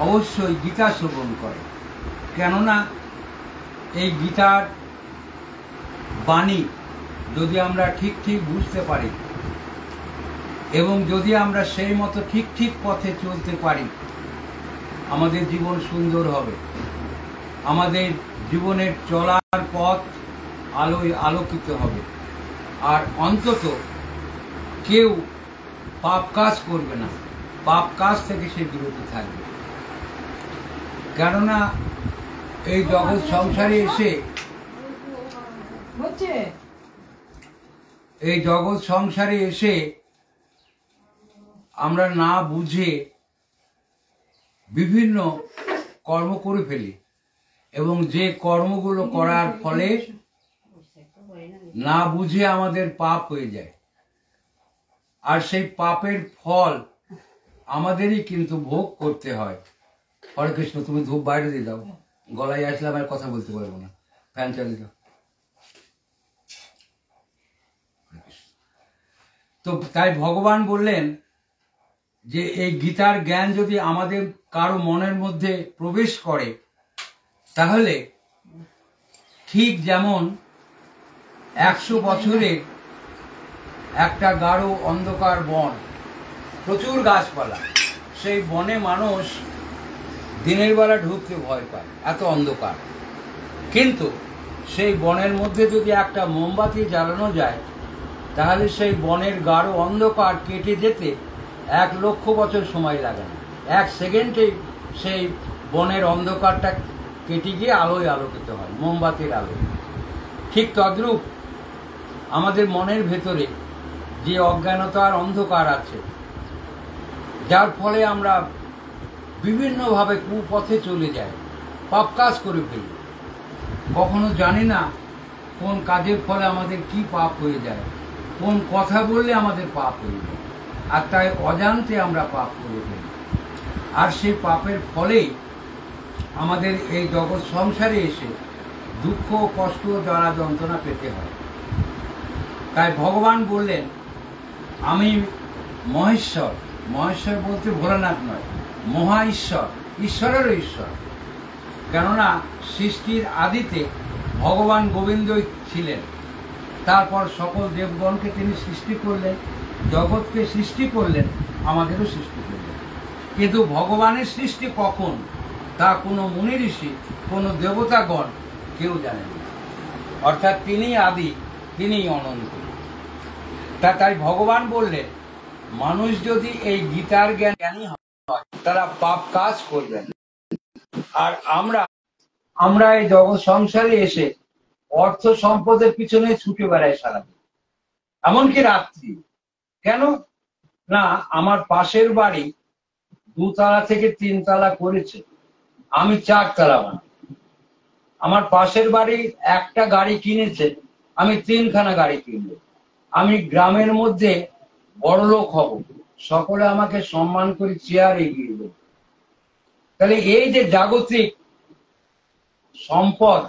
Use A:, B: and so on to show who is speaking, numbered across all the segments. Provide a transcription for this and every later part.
A: অবশ্যই গীতা শ্রবণ করে। কেননা এই গীতার বাণী যদি আমরা ঠিক ঠিক বুঝতে পারি এবং যদি আমরা সেই মতো ঠিক ঠিক পথে চলতে পারি, আমাদের জীবন সুন্দর হবে। আমাদের জীবনের চলার পথ আলোয় আলোকিত হবে। আর অন্তত কেউ পাপ কাজ করবে না, পাপ কাজ থেকে সে বিরত থাকবে। কেননা এই জগৎ সংসারে এসে আমরা না বুঝে বিভিন্ন কর্ম করে ফেলি এবং যে কর্মগুলো করার ফলে না বুঝে আমাদের পাপ হয়ে যায়। আর সেই পাপের ফল আমাদেরই কিন্তু ভোগ করতে হয়। হরে কৃষ্ণ, তুমি ধূপ বাইরে দিয়ে দাও, গলায় আসলে আমার কথা বলতে পারবো না, ফ্যান চালিয়ে দাও। তো তাই ভগবান বললেন যে এই গীতার জ্ঞান যদি আমাদের কারো মনের মধ্যে প্রবেশ করে, তাহলে ঠিক যেমন 100 বছরে একটা গাঢ় অন্ধকার বন, প্রচুর গাছপালা, সেই বনে মানুষ দিনের বেলা ঢুকতে ভয় পায়, এত অন্ধকার। কিন্তু সেই বনের মধ্যে যদি একটা মোমবাতি জ্বালানো যায়, তাহলে সেই বনের গাঢ় অন্ধকার কেটে যেতে 1 লক্ষ বছর সময় লাগে না। 1 সেকেন্ডেই সেই বনের অন্ধকারটা কেটে গিয়ে আলোয় আলোকিত হয়, মোমবাতির আলো। ঠিক তদ্রূপ আমাদের মনের ভেতরে যে অজ্ঞানতার অন্ধকার আছে, যার ফলে আমরা বিভিন্নভাবে কুপথে চলে যাই, পাপ কাজ করে ফেলি, কখনো জানি না কোন কাজের ফলে আমাদের কি পাপ হয়ে যায়, কোন কথা বললে আমাদের পাপ হয়ে যায়, আর তাই অজান্তে আমরা পাপ করে ফেলি। আর সেই পাপের ফলেই আমাদের এই জগৎ সংসারে এসে দুঃখ, কষ্ট, জ্বালা যন্ত্রণা পেতে হয়। তাই ভগবান বললেন, আমি মহেশ্বর। মহেশ্বর বলতে ভোলানাথ নয়, মহা ঈশ্বর, ঈশ্বরেরও ঈশ্বর। কেননা সৃষ্টির আদিতে ভগবান গোবিন্দই ছিলেন, তারপর সকল দেবগণকে তিনি সৃষ্টি করলেন, জগৎকে সৃষ্টি করলেন, আমাদেরও সৃষ্টি করলেন। কিন্তু ভগবানের সৃষ্টি কখন তা কোনো মুনি ঋষি, কোনো দেবতাগণ কেউ জানেন না। অর্থাৎ তিনি আদি, তিনিই অনন্ত। তাই ভগবান বললেন, মানুষ যদি এই গীতার জ্ঞানী হয়, তারা পাপ কাজ করবেন। আর আমরা এই জগৎ সংসারে এসে অর্থ সম্পদের পিছনে ছুটে বেড়াই সারাদিন, এমনকি রাত্রি। কেন না, আমার পাশের বাড়ি 2 তলা থেকে 3 তলা করেছে, আমি 4 তলা বানাবো। আমার পাশের বাড়ি একটা গাড়ি কিনেছে, আমি 3খানা গাড়ি কিনবো। আমি গ্রামের মধ্যে বড় লোক হব, সকলে আমাকে সম্মান করে চেয়ার এগিয়ে দেবে। তাহলে এই যে জাগতিক সম্পদ,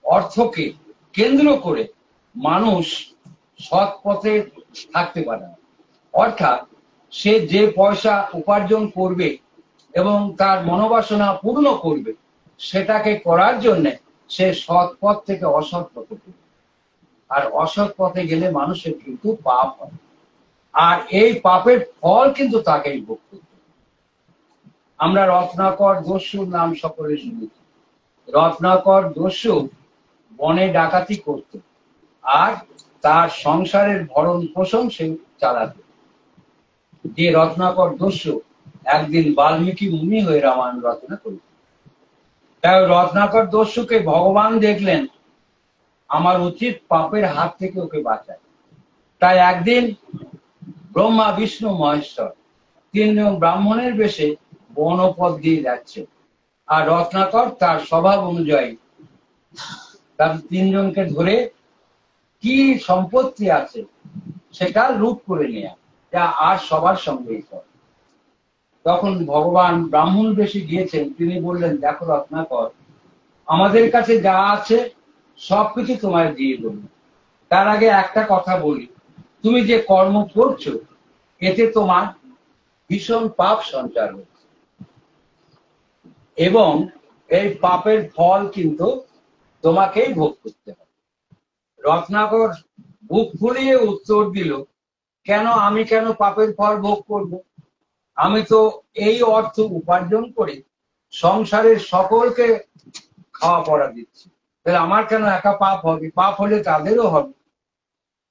A: অর্থকে কেন্দ্র করে মানুষ সৎ পথে থাকতে পারে না। অর্থাৎ সে যে পয়সা উপার্জন করবে এবং তার মনোবাসনা পূর্ণ করবে, সেটাকে করার জন্য সে সৎ পথ থেকে অসৎ পথে করবে। আর অসৎ পথে গেলে মানুষের কিন্তু পাপ হয়, আর এই পাপের ফল কিন্তু তাকেই ভোগ করতে। আমরা রত্নাকর দস্যুর নাম সকলে শুনেছি। রত্নাকর দস্যু বনে ডাকাতি করত, আর তার সংসারের ভরণ পোষণ সে চালাত। যে রত্নাকর দস্যু একদিন বাল্মীকি মুনি হয়ে রামায়ণ রচনা করল। তাই রত্নাকর দস্যুকে ভগবান দেখলেন, আমার উচিত পাপের হাত থেকে ওকে বাঁচায়। তাই একদিন ব্রহ্মা, বিষ্ণু, মহেশ্বর 3 জন ব্রাহ্মণের বেশে বনপথ দিয়ে যাচ্ছে। আর রত্নাকর তার স্বভাব অনুযায়ী তাদের 3 জনকে ধরে কি সম্পত্তি আছে সেটা লুট করে নেয়া, যা আর সবার সঙ্গেই করে। তখন ভগবান ব্রাহ্মণ বেশে গিয়েছেন, তিনি বললেন, দেখো রত্নাকর, আমাদের কাছে যা আছে সবকিছু তোমায় দিয়ে দেবো। তার আগে একটা কথা বলি, তুমি যে কর্ম করছো এতে তোমার ভীষণ পাপ সঞ্চার হচ্ছে। এবং এই পাপের ফল কিন্তু তোমাকেই ভোগ করতে হবে। রত্নাকর বুক ফুলিয়ে উত্তর দিল, আমি কেন পাপের ফল ভোগ করব? আমি তো এই অর্থ উপার্জন করে সংসারের সকলকে খাওয়া পড়া দিচ্ছি, তাহলে আমার কেন একা পাপ হবে? পাপ হলে তাদেরও হবে।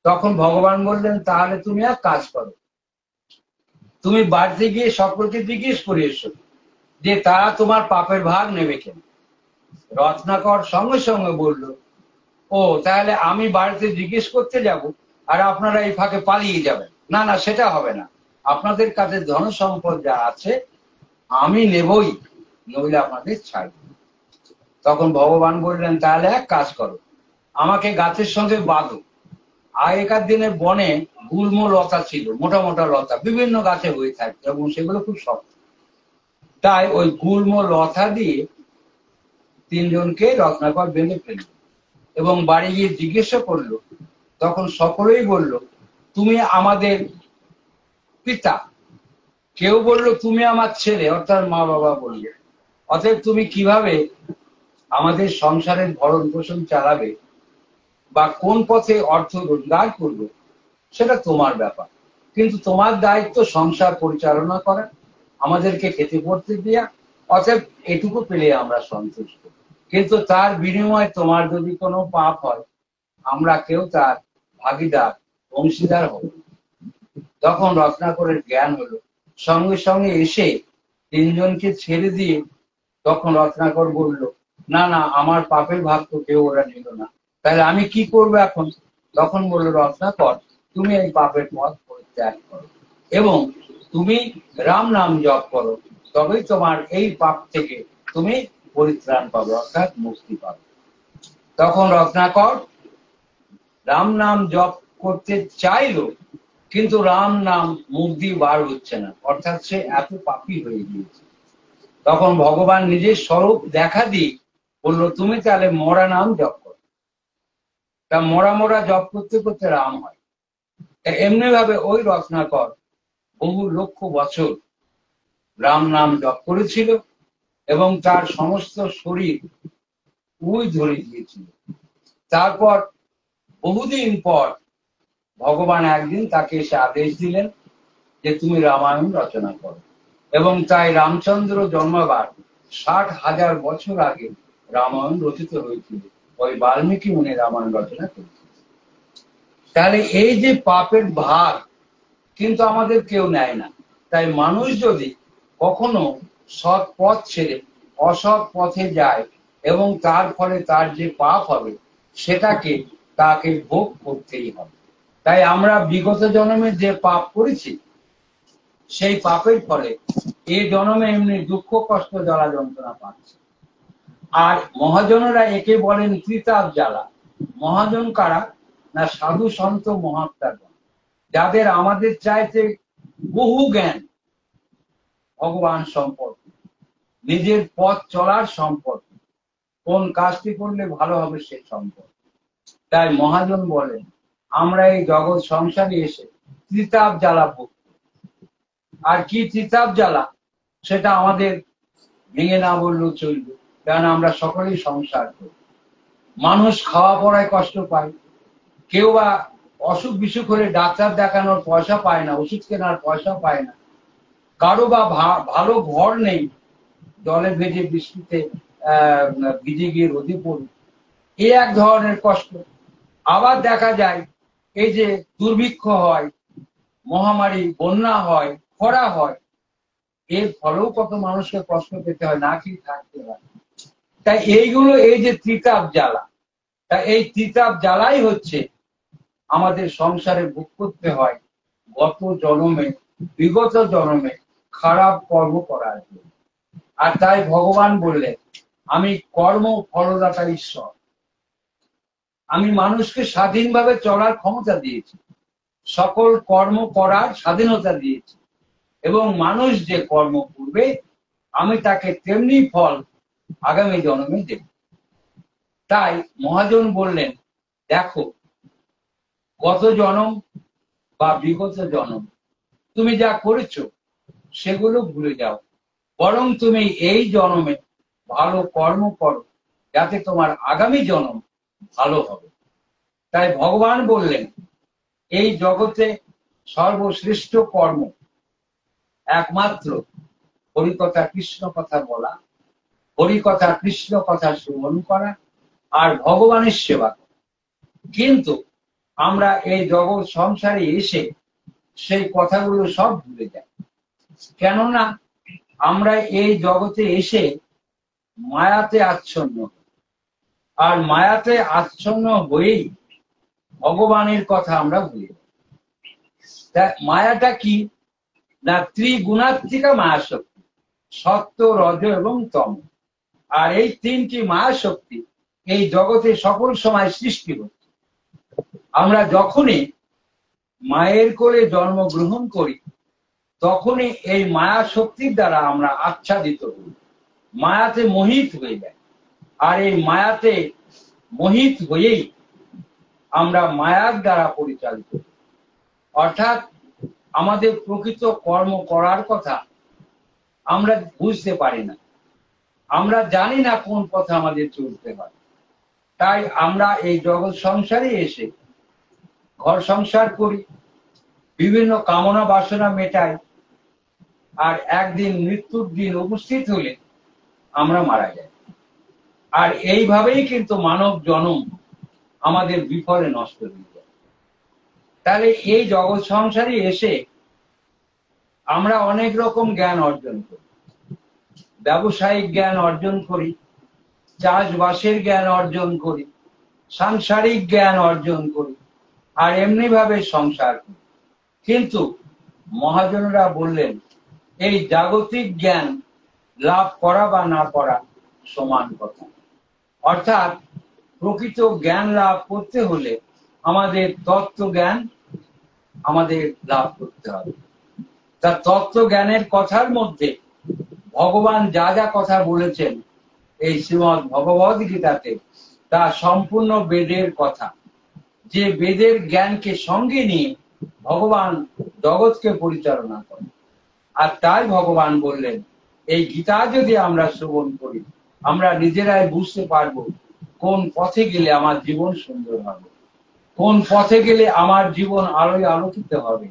A: তখন ভগবান বললেন, তাহলে তুমি এক কাজ করো, তুমি বাড়িতে গিয়ে সকলকে জিজ্ঞেস করে এসো যে তারা তোমার পাপের ভাগ নেবে কেন। রত্নাকর সঙ্গে সঙ্গে বলল, ও তাহলে আমি বাড়িতে জিজ্ঞেস করতে যাব আর আপনারা এই ফাঁকে পালিয়ে যাবেন? না না, সেটা হবে না। আপনাদের কাছে ধন সম্পদ যা আছে আমি নেবই, নইলে আপনাদের ছাড়ব। তখন ভগবান বললেন, তাহলে এক কাজ করো, আমাকে গাছের সঙ্গে বাঁধো। আগেকার দিনে বনে গুল্ম লতা ছিল, মোটা মোটা লতা বিভিন্ন গাছে হয়ে থাকতো এবং সেগুলো খুব শক্ত। তাই ওই গুল্ম লতা দিয়ে তিনজনকে রত্নাকর বেঁধে ফেলল এবং বাড়ি গিয়ে জিজ্ঞাসা করলো। তখন সকলেই বলল, তুমি আমাদের পিতা। কেউ বলল, তুমি আমার ছেলে, অর্থাৎ মা বাবা বললে। অতএব তুমি কিভাবে আমাদের সংসারের ভরণ পোষণ চালাবে বা কোন পথে অর্থ রোজগার করবে সেটা তোমার ব্যাপার, কিন্তু তোমার দায়িত্ব সংসার পরিচালনা করা, আমাদেরকে খেতে পড়তে দেয়া। অতএব এটুকু পেলে আমরা সন্তুষ্ট, কিন্তু তার বিনিময়ে তোমার যদি কোনো পাপ হয় আমরা কেউ তার ভাগিদার অংশীদার হব। তখন রত্নাকরের জ্ঞান হলো, সঙ্গে সঙ্গে এসে তিনজনকে ছেড়ে দিয়ে তখন রত্নাকর বলল, না না, আমার পাপের ভাগ তো কেউ ওরা নিল না, তাহলে আমি কি করবো এখন? তখন বলল রত্নাকর, তুমি এই পাপের পথ পরিত্যাগ করো এবং তুমি রাম নাম জপ করো, তবেই তোমার এই পাপ থেকে তুমি পরিত্রাণ পাবে, অর্থাৎ মুক্তি পাবে। তখন রত্নাকর রাম নাম জপ করতে চাইলো, কিন্তু রাম নাম মুখ দিয়ে বার হচ্ছে না, অর্থাৎ সে এত পাপী হয়ে গিয়েছে। তখন ভগবান নিজের স্বরূপ দেখা দিয়ে বললো, তুমি তাহলে মরা নাম জপ করো। তা মরা মরা জপ করতে করতে রাম হয়। এমনি ভাবে ওই রত্নাকর বহু লক্ষ বছর রাম নাম জপ করেছিল এবং তার সমস্ত শরীর উই ধরে গিয়েছিল। তারপর বহুদিন পর ভগবান একদিন তাকে এসে আদেশ দিলেন যে তুমি রামায়ণ রচনা করো, এবং তাই রামচন্দ্র জন্মাবার 60,000 বছর আগে রামায়ণ রচিত হয়েছিল। ওই বাল্মীকি মুনি রামায়ণ রচনা করেছিল। তাহলে এই যে পাপের ভাগ কিন্তু আমাদের কেউ নেয় না। তাই মানুষ যদি কখনো সৎ পথ ছেড়ে অসৎ পথে যায় এবং তার ফলে তার যে পাপ হবে সেটাকে তাকে ভোগ করতেই হবে। তাই আমরা বিগত জন্মে যে পাপ করেছি সেই পাপের ফলে এই জন্মে এমনি দুঃখ কষ্ট জ্বালা যন্ত্রণা পাচ্ছে। আর মহাজনেরা একে বলেন ত্রিতাপ জ্বালা। মহাজন কারা? না, সাধু সন্ত মহাত্মাগণ, যাদের আমাদের চাইতে বহু জ্ঞান ভগবান সম্পর্কে, নিজের পথ চলার সম্পর্কে, কোন কাজটি করলে ভালো হবে সে সম্পর্কে। তাই মহাজন বলেন আমরা এই জগৎ সংসারে এসে ত্রিতাপ জ্বালা ভোগ করি। আর কি ত্রিতাপ জ্বালা সেটা আমাদের ভেঙে না বললেও চলবে, কারণ আমরা সকলেই সংসার করি। মানুষ খাওয়া পড়ায় কষ্ট পায়, কেউ বা অসুখ বিসুখ হলে ডাক্তার দেখানোর পয়সা পায় না, ওষুধ কেনার পয়সা পায় না, কারো বা ভালো ঘর নেই, জলে ভেজে বৃষ্টিতে ভিজে গিয়ে রোদে পড়ুক, এই এক ধরনের কষ্ট। আবার দেখা যায় এই যে দুর্ভিক্ষ হয়, মহামারী, বন্যা হয়, খরা হয়, এর ফলেও কত মানুষকে কষ্ট পেতে হয়, না খেয়ে থাকতে হয়। তাই এইগুলো এই যে ত্রিতাপ জ্বালা, তা এই ত্রিতাপ জ্বালাই হচ্ছে আমাদের সংসারে ভোগ করতে হয় গত জন্মে, বিগত জন্মে খারাপ কর্ম করার জন্য। আর তাই ভগবান বললেন আমি কর্ম ফলদাতা ঈশ্বর, আমি মানুষকে স্বাধীনভাবে চলার ক্ষমতা দিয়েছি, সকল কর্ম করার স্বাধীনতা দিয়েছি, এবং মানুষ যে কর্ম করবে আমি তাকে তেমনি ফল আগামী জন্মে দেব। তাই মহাজন বললেন, দেখো গত জন্ম বা বিগত জন্ম তুমি যা করেছো সেগুলো ভুলে যাও, বরং তুমি এই জন্মে ভালো কর্ম করো, যাতে তোমার আগামী জন্ম ভালো হবে। তাই ভগবান বললেন, এই জগতে সর্বশ্রেষ্ঠ কর্ম একমাত্র হরিকথা কৃষ্ণ কথা বলা, হরিকথা কৃষ্ণ কথা শ্রবণ করা আর ভগবানের সেবা করা। কিন্তু আমরা এই জগৎ সংসারে এসে সেই কথাগুলো সব ভুলে যাই। কেননা আমরা এই জগতে এসে মায়াতে আচ্ছন্ন, আর মায়াতে আচ্ছন্ন হয়েই ভগবানের কথা আমরা ভুলে যাই। মায়াটা কি না, ত্রিগুণাত্মিকা মায়া শক্তি, সত্য, রজ এবং তম। আর এই তিনটি মায়া শক্তি এই জগতে সকল সময় সৃষ্টি হচ্ছে। আমরা যখনই মায়ের কোলে জন্মগ্রহণ করি তখনই এই মায়া শক্তির দ্বারা আমরা আচ্ছাদিত হই, মায়াতে মোহিত হয়ে যাই। আর এই মায়াতে মোহিত হয়েই আমরা মায়ার দ্বারা পরিচালিত, অর্থাৎ আমাদের প্রকৃত কর্ম করার কথা আমরা বুঝতে পারি না, আমরা জানি না কোন পথে আমাদের চলতে হয়। তাই আমরা এই জগৎ সংসারে এসে ঘর সংসার করি, বিভিন্ন কামনা বাসনা মেটাই, আর একদিন মৃত্যুর দিন উপস্থিত হলে আমরা মারা যাই। আর এইভাবেই কিন্তু মানব জন্ম আমাদের বিফলে নষ্ট হয়ে যায়। তাহলে এই জগৎ সংসারে এসে আমরা অনেক রকম জ্ঞান অর্জন করি, ব্যবসায়িক জ্ঞান অর্জন করি, চাষবাসের জ্ঞান অর্জন করি, সাংসারিক জ্ঞান অর্জন করি, আর এমনি ভাবে সংসার করি। কিন্তু মহাজনরা বললেন, এই জাগতিক জ্ঞান লাভ করা বা না করা সমান কথা। অর্থাৎ প্রকৃত জ্ঞান লাভ করতে হলে আমাদের তত্ত্ব জ্ঞান আমাদের লাভ করতে হবে। তা তত্ত্ব জ্ঞানের কথার মধ্যে ভগবান যা যা কথা বলেছেন এই শ্রীমদ্ ভগবদ গীতাতে, তা সম্পূর্ণ বেদের কথা। যে বেদের জ্ঞানকে সঙ্গে নিয়ে ভগবান জগৎকে পরিচালনা করেন। আর তাই ভগবান বললেন, এই গীতা যদি আমরা শ্রবণ করি আমরা নিজেরাই বুঝতে পারবো কোন পথে গেলে আমার জীবন সুন্দর হবে, কোন পথে গেলে আমার জীবন আলোয় আলোকিত হবে,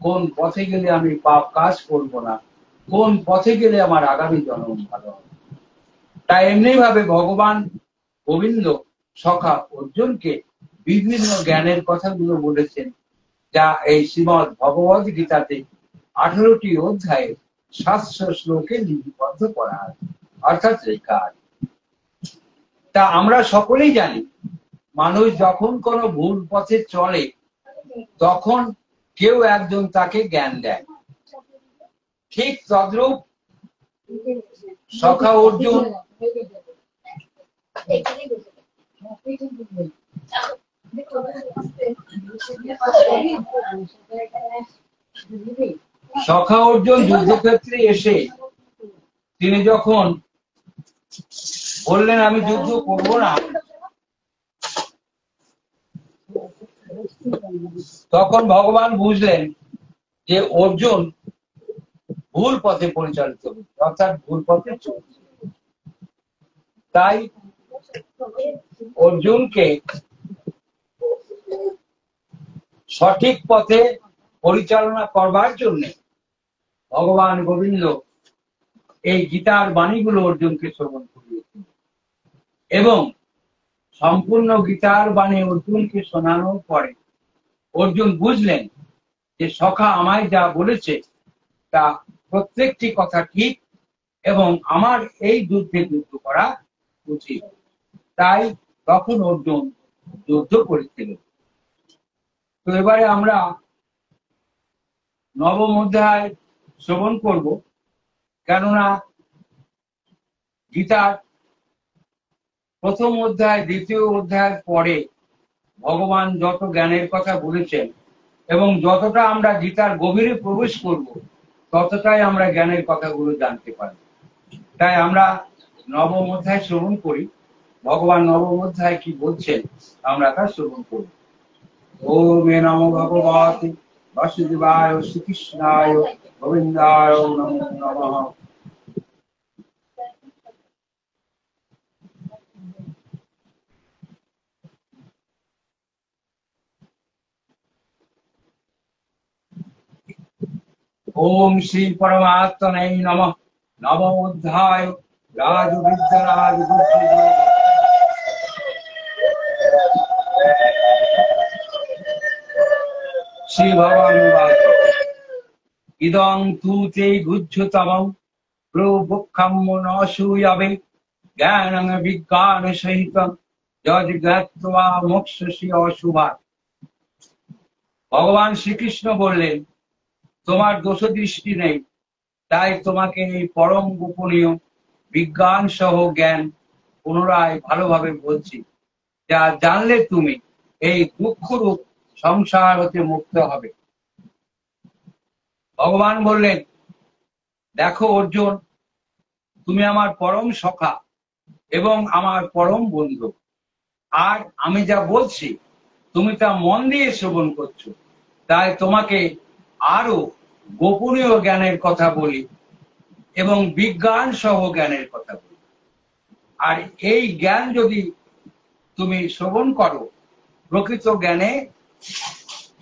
A: কোন পথে গেলে আমি পাপ কাজ করব না, কোন পথে গেলে আমার আগামী জন্ম ভালো হবে। তাই এমনি ভাবে ভগবান গোবিন্দ সখা অর্জুনকে বিভিন্ন জ্ঞানের কথাগুলো বলেছেন, যা এই শ্রীমদ্ ভগবদ গীতাতে 18টি অধ্যায়ে 700 শ্লোকে লিপিবদ্ধ করা আছে, অর্থাৎ লেখা আছে। তা আমরা সকলেই জানি, মানুষ যখন কোনো ভুল পথে চলে তখন কেউ একজন তাকে জ্ঞান দেয়। ঠিক তদ্রূপ সখা অর্জুন যুদ্ধক্ষেত্রে এসে তিনি যখন বললেন আমি যুদ্ধ করব না, তখন ভগবান বুঝলেন যে অর্জুন ভুল পথে পরিচালিত হচ্ছে, অর্থাৎ ভুল পথে চলছে। তাই অর্জুনকে সঠিক পথে পরিচালনা করবার জন্য ভগবান গোবিন্দ এই গীতার বাণীগুলো অর্জুনকে শ্রবণ করিয়েছেন। এবং সম্পূর্ণ গীতার বাণী অর্জুনকে শোনানোর পরে অর্জুন বুঝলেন যে সখা আমায় যা বলেছে তা প্রত্যেকটি কথা ঠিক, এবং আমার এই যুদ্ধে যুদ্ধ করা উচিত। তাই তখন অর্জুন যুদ্ধ করেছিলেন। তো এবারে আমরা নবম অধ্যায় শ্রবণ করব, কেননা গীতার প্রথম অধ্যায় দ্বিতীয় অধ্যায়ের পরে ভগবান যত জ্ঞানের কথা বলেছেন, এবং যতটা আমরা গীতার গভীরে প্রবেশ করব ততটাই আমরা জ্ঞানের কথাগুলো জানতে পারি। তাই আমরা নবম অধ্যায় শ্রবণ করি, ভগবান নবম অধ্যায় কি বলছেন আমরা তা শ্রবণ করি। ওম নমো ভগবতে বাসুদেবায় শ্রীকৃষ্ণায় গোবিন্দায় নমো নমঃ। ओम श्री परमात्मने नमः। नवोध्याय राजविद्याराज श्री भगवान इदं तु ते गुज्जुतमं प्रभुखं न सूयवे ज्ञानं विज्ञान सहितं यज्ञत्वा मोक्षस्य अशुभात्। ভগবান শ্রীকৃষ্ণ বললেন, তোমার দোষ দৃষ্টি নেই, তাই তোমাকে এই পরম গোপনীয় বিজ্ঞান সহ জ্ঞান পুনরায় ভালোভাবে বলছি, যা জানলে তুমি এই দুঃখরূপ সংসার হতে মুক্ত হবে। ভগবান বললেন, দেখো অর্জুন, তুমি আমার পরম সখা এবং আমার পরম বন্ধু, আর আমি যা বলছি তুমি তা মন দিয়ে শ্রবণ করছো, তাই তোমাকে আরো গোপনীয় জ্ঞানের কথা বলি এবং বিজ্ঞান সহ জ্ঞানের কথা বলি। আর এই জ্ঞান যদি তুমি শ্রবণ করো, প্রকৃত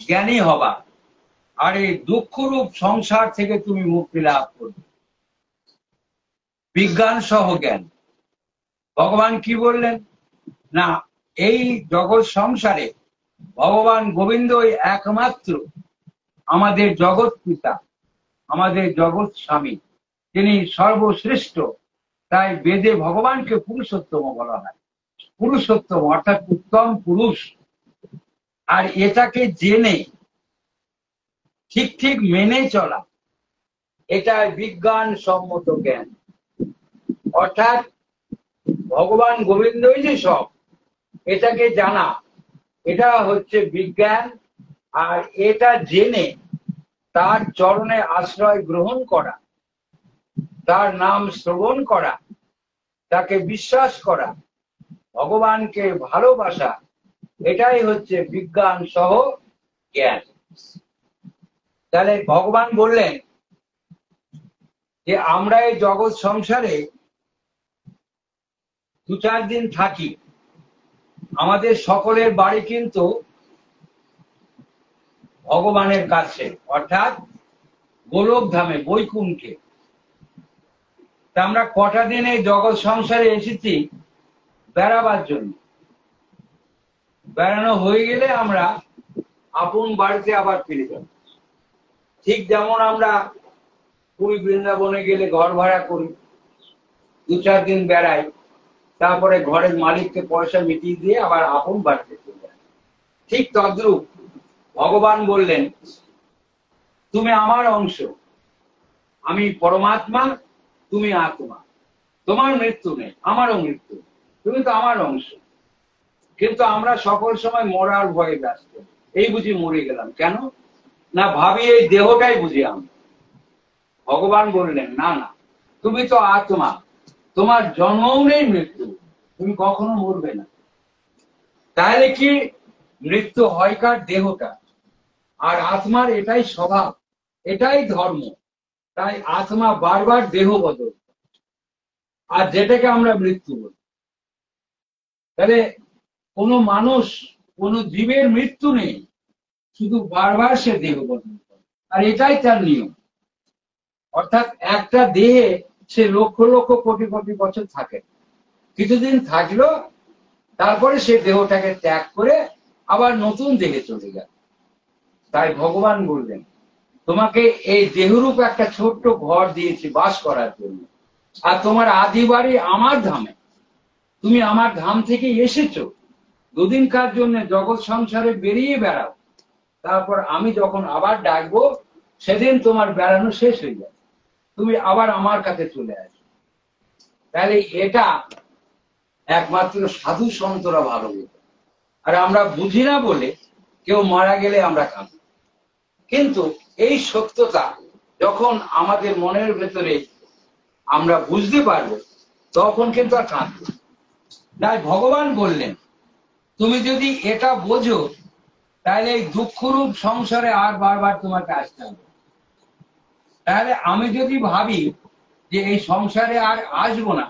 A: জ্ঞানী হবা, আর এই দুঃখরূপ সংসার থেকে তুমি মুক্তি লাভ করবে। বিজ্ঞান সহ জ্ঞান। ভগবান কি বললেন না, এই জগৎ সংসারে ভগবান গোবিন্দই একমাত্র আমাদের জগৎ পিতা, আমাদের জগৎ স্বামী, তিনি সর্বশ্রেষ্ঠ। তাই বেদে ভগবানকে পুরুষোত্তম বলা হয়। পুরুষোত্তম অর্থাৎ উত্তম পুরুষ। আর এটাকে জেনে ঠিক ঠিক মেনে চলা, এটা বিজ্ঞান সম্মত জ্ঞান। অর্থাৎ ভগবান গোবিন্দই যে সব, এটাকে জানা, এটা হচ্ছে বিজ্ঞান। আর এটা জেনে তার চরণে আশ্রয় গ্রহণ করা, তার নাম শ্রবণ করা, তাকে বিশ্বাস করা, ভগবানকে ভালোবাসা, এটাই হচ্ছে বিজ্ঞান সহ জ্ঞান। তাহলে ভগবান বললেন যে আমরা এই জগৎ সংসারে 2-4 দিন থাকি। আমাদের সকলের বাড়ি কিন্তু ভগবানের কাছে, অর্থাৎ গোলক ধামে, বৈকুণ্ঠে। তা আমরা কটা দিন এই জগৎ সংসারে এসেছি বেড়াবার জন্য। বেড়ানো হয়ে গেলে আমরা আপন বাড়িতে আবার ফিরে যাব। ঠিক যেমন আমরা পুরী বৃন্দাবনে গেলে ঘর ভাড়া করি, 2-4 দিন বেড়াই, তারপরে ঘরের মালিককে পয়সা মিটিয়ে দিয়ে আবার আপন বাড়িতে চলে যায়। ঠিক তদ্রূপ ভগবান বললেন, তুমি আমার অংশ, আমি পরমাত্মা, তুমি আত্মা। তোমার মৃত্যু নেই, আমারও মৃত্যু, তুমি তো আমার অংশ। কিন্তু আমরা সকল সময় মরার ভয়ে ব্যস্ত। এই বুঝি মরে গেলাম, কেন না ভাবি এই দেহটাই বুঝি আমি। ভগবান বললেন, না না, তুমি তো আত্মা, তোমার জন্মও নেই, মৃত্যু, তুমি কখনো মরবে না। তাহলে কি মৃত্যু হয় কার? দেহটা। আর আত্মার এটাই স্বভাব, এটাই ধর্ম। তাই আত্মা বারবার দেহ বদল, আর যেটাকে আমরা মৃত্যু বলি। তাহলে কোনো মানুষ, কোনো জীবের মৃত্যু নেই, শুধু বারবার সে দেহ বদল করে, আর এটাই তার নিয়ম। অর্থাৎ একটা দেহে সে লক্ষ লক্ষ কোটি কোটি বছর থাকে, কিছুদিন থাকলো, তারপরে সে দেহটাকে ত্যাগ করে আবার নতুন দেহে চলে যায়। তাই ভগবান বললেন, তোমাকে এই দেহরূপ একটা ছোট্ট ঘর দিয়েছি বাস করার জন্য, আর তোমার আদি বাড়ি আমার ধামে। তুমি আমার ধাম থেকে এসেছো, 2 দিনকার জন্য জগৎ সংসারে বেরিয়ে বেড়াও, তারপর আমি যখন আবার ডাকবো সেদিন তোমার বেড়ানো শেষ হয়ে যাবে, তুমি আবার আমার কাছে চলে আসো। তাহলে এটা একমাত্র সাধু সন্তরা ভালো বোঝে। আর আমরা বুঝি না বলে কেউ মারা গেলে আমরা কাঁদি। কিন্তু এই সত্যতা যখন আমাদের মনের ভেতরে আমরা বুঝতে পারবো, তখন কিন্তু আর কাঁদবো। তাই ভগবান বললেন, তুমি যদি এটা বোঝো, তাহলে এই দুঃখরূপ সংসারে আর বারবার তোমাকে আসতে হবে। তাহলে আমি যদি ভাবি যে এই সংসারে আর আসবো না,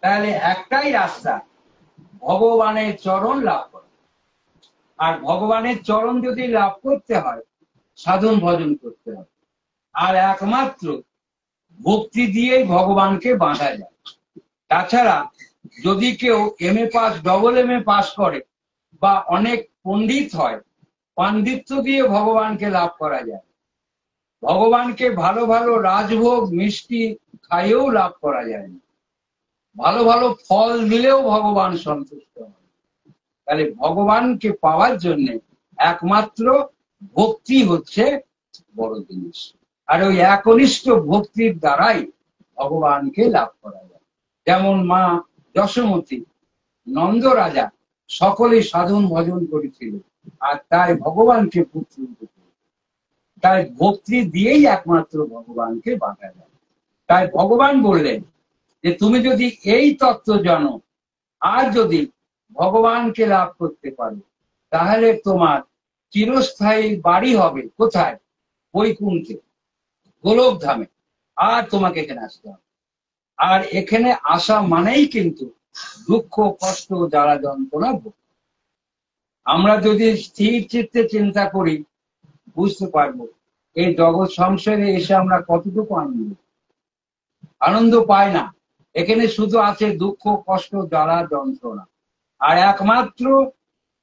A: তাহলে একটাই রাস্তা, ভগবানের চরণ লাভ করা। আর ভগবানের চরণ যদি লাভ করতে হয়, সাধন ভজন করতে হবে। আর একমাত্র ভক্তি দিয়েই ভগবানকে বাঁধা যায়। তাছাড়া যদি কেউ M A pass, double M A pass করে বা অনেক পণ্ডিত হয়, পাণ্ডিত্য দিয়ে ভগবানকে লাভ করা যায়। ভগবানকে ভালো ভালো রাজভোগ মিষ্টি খাইয়েও লাভ করা যায় না, ভালো ভালো ফল দিলেও ভগবান সন্তুষ্ট হয়। তাহলে ভগবানকে পাওয়ার জন্য একমাত্র ভক্তি হচ্ছে বড় জিনিস। আর ওই একনিষ্ঠ ভক্তির দ্বারাই ভগবানকে লাভ করা যায়। যেমন মা যশোমতী, নন্দ রাজা সকলেই সাধন ভজন করেছিল, আর তাই ভগবানকে পুত্র। তাই ভক্তি দিয়েই একমাত্র ভগবানকে বাঁধা যায়। তাই ভগবান বললেন যে তুমি যদি এই তত্ত্ব জানো আর যদি ভগবানকে লাভ করতে পারো, তাহলে তোমার চিরস্থায়ী বাড়ি হবে কোথায়? বৈকুণ্ঠে, গোলকধামে। আর তোমাকে এখানে আসতে হবে। আর এখানে আসা মানেই কিন্তু দুঃখ, কষ্ট, জ্বালা, যন্ত্রণা ভোগ। আমরা যদি স্থির চিত্তে চিন্তা করি, বুঝতে পারবো এই জগৎ সংসারে এসে আমরা কতটুকু আনন্দ পাই না। এখানে শুধু আছে দুঃখ, কষ্ট, জ্বালা, যন্ত্রণা। আর একমাত্র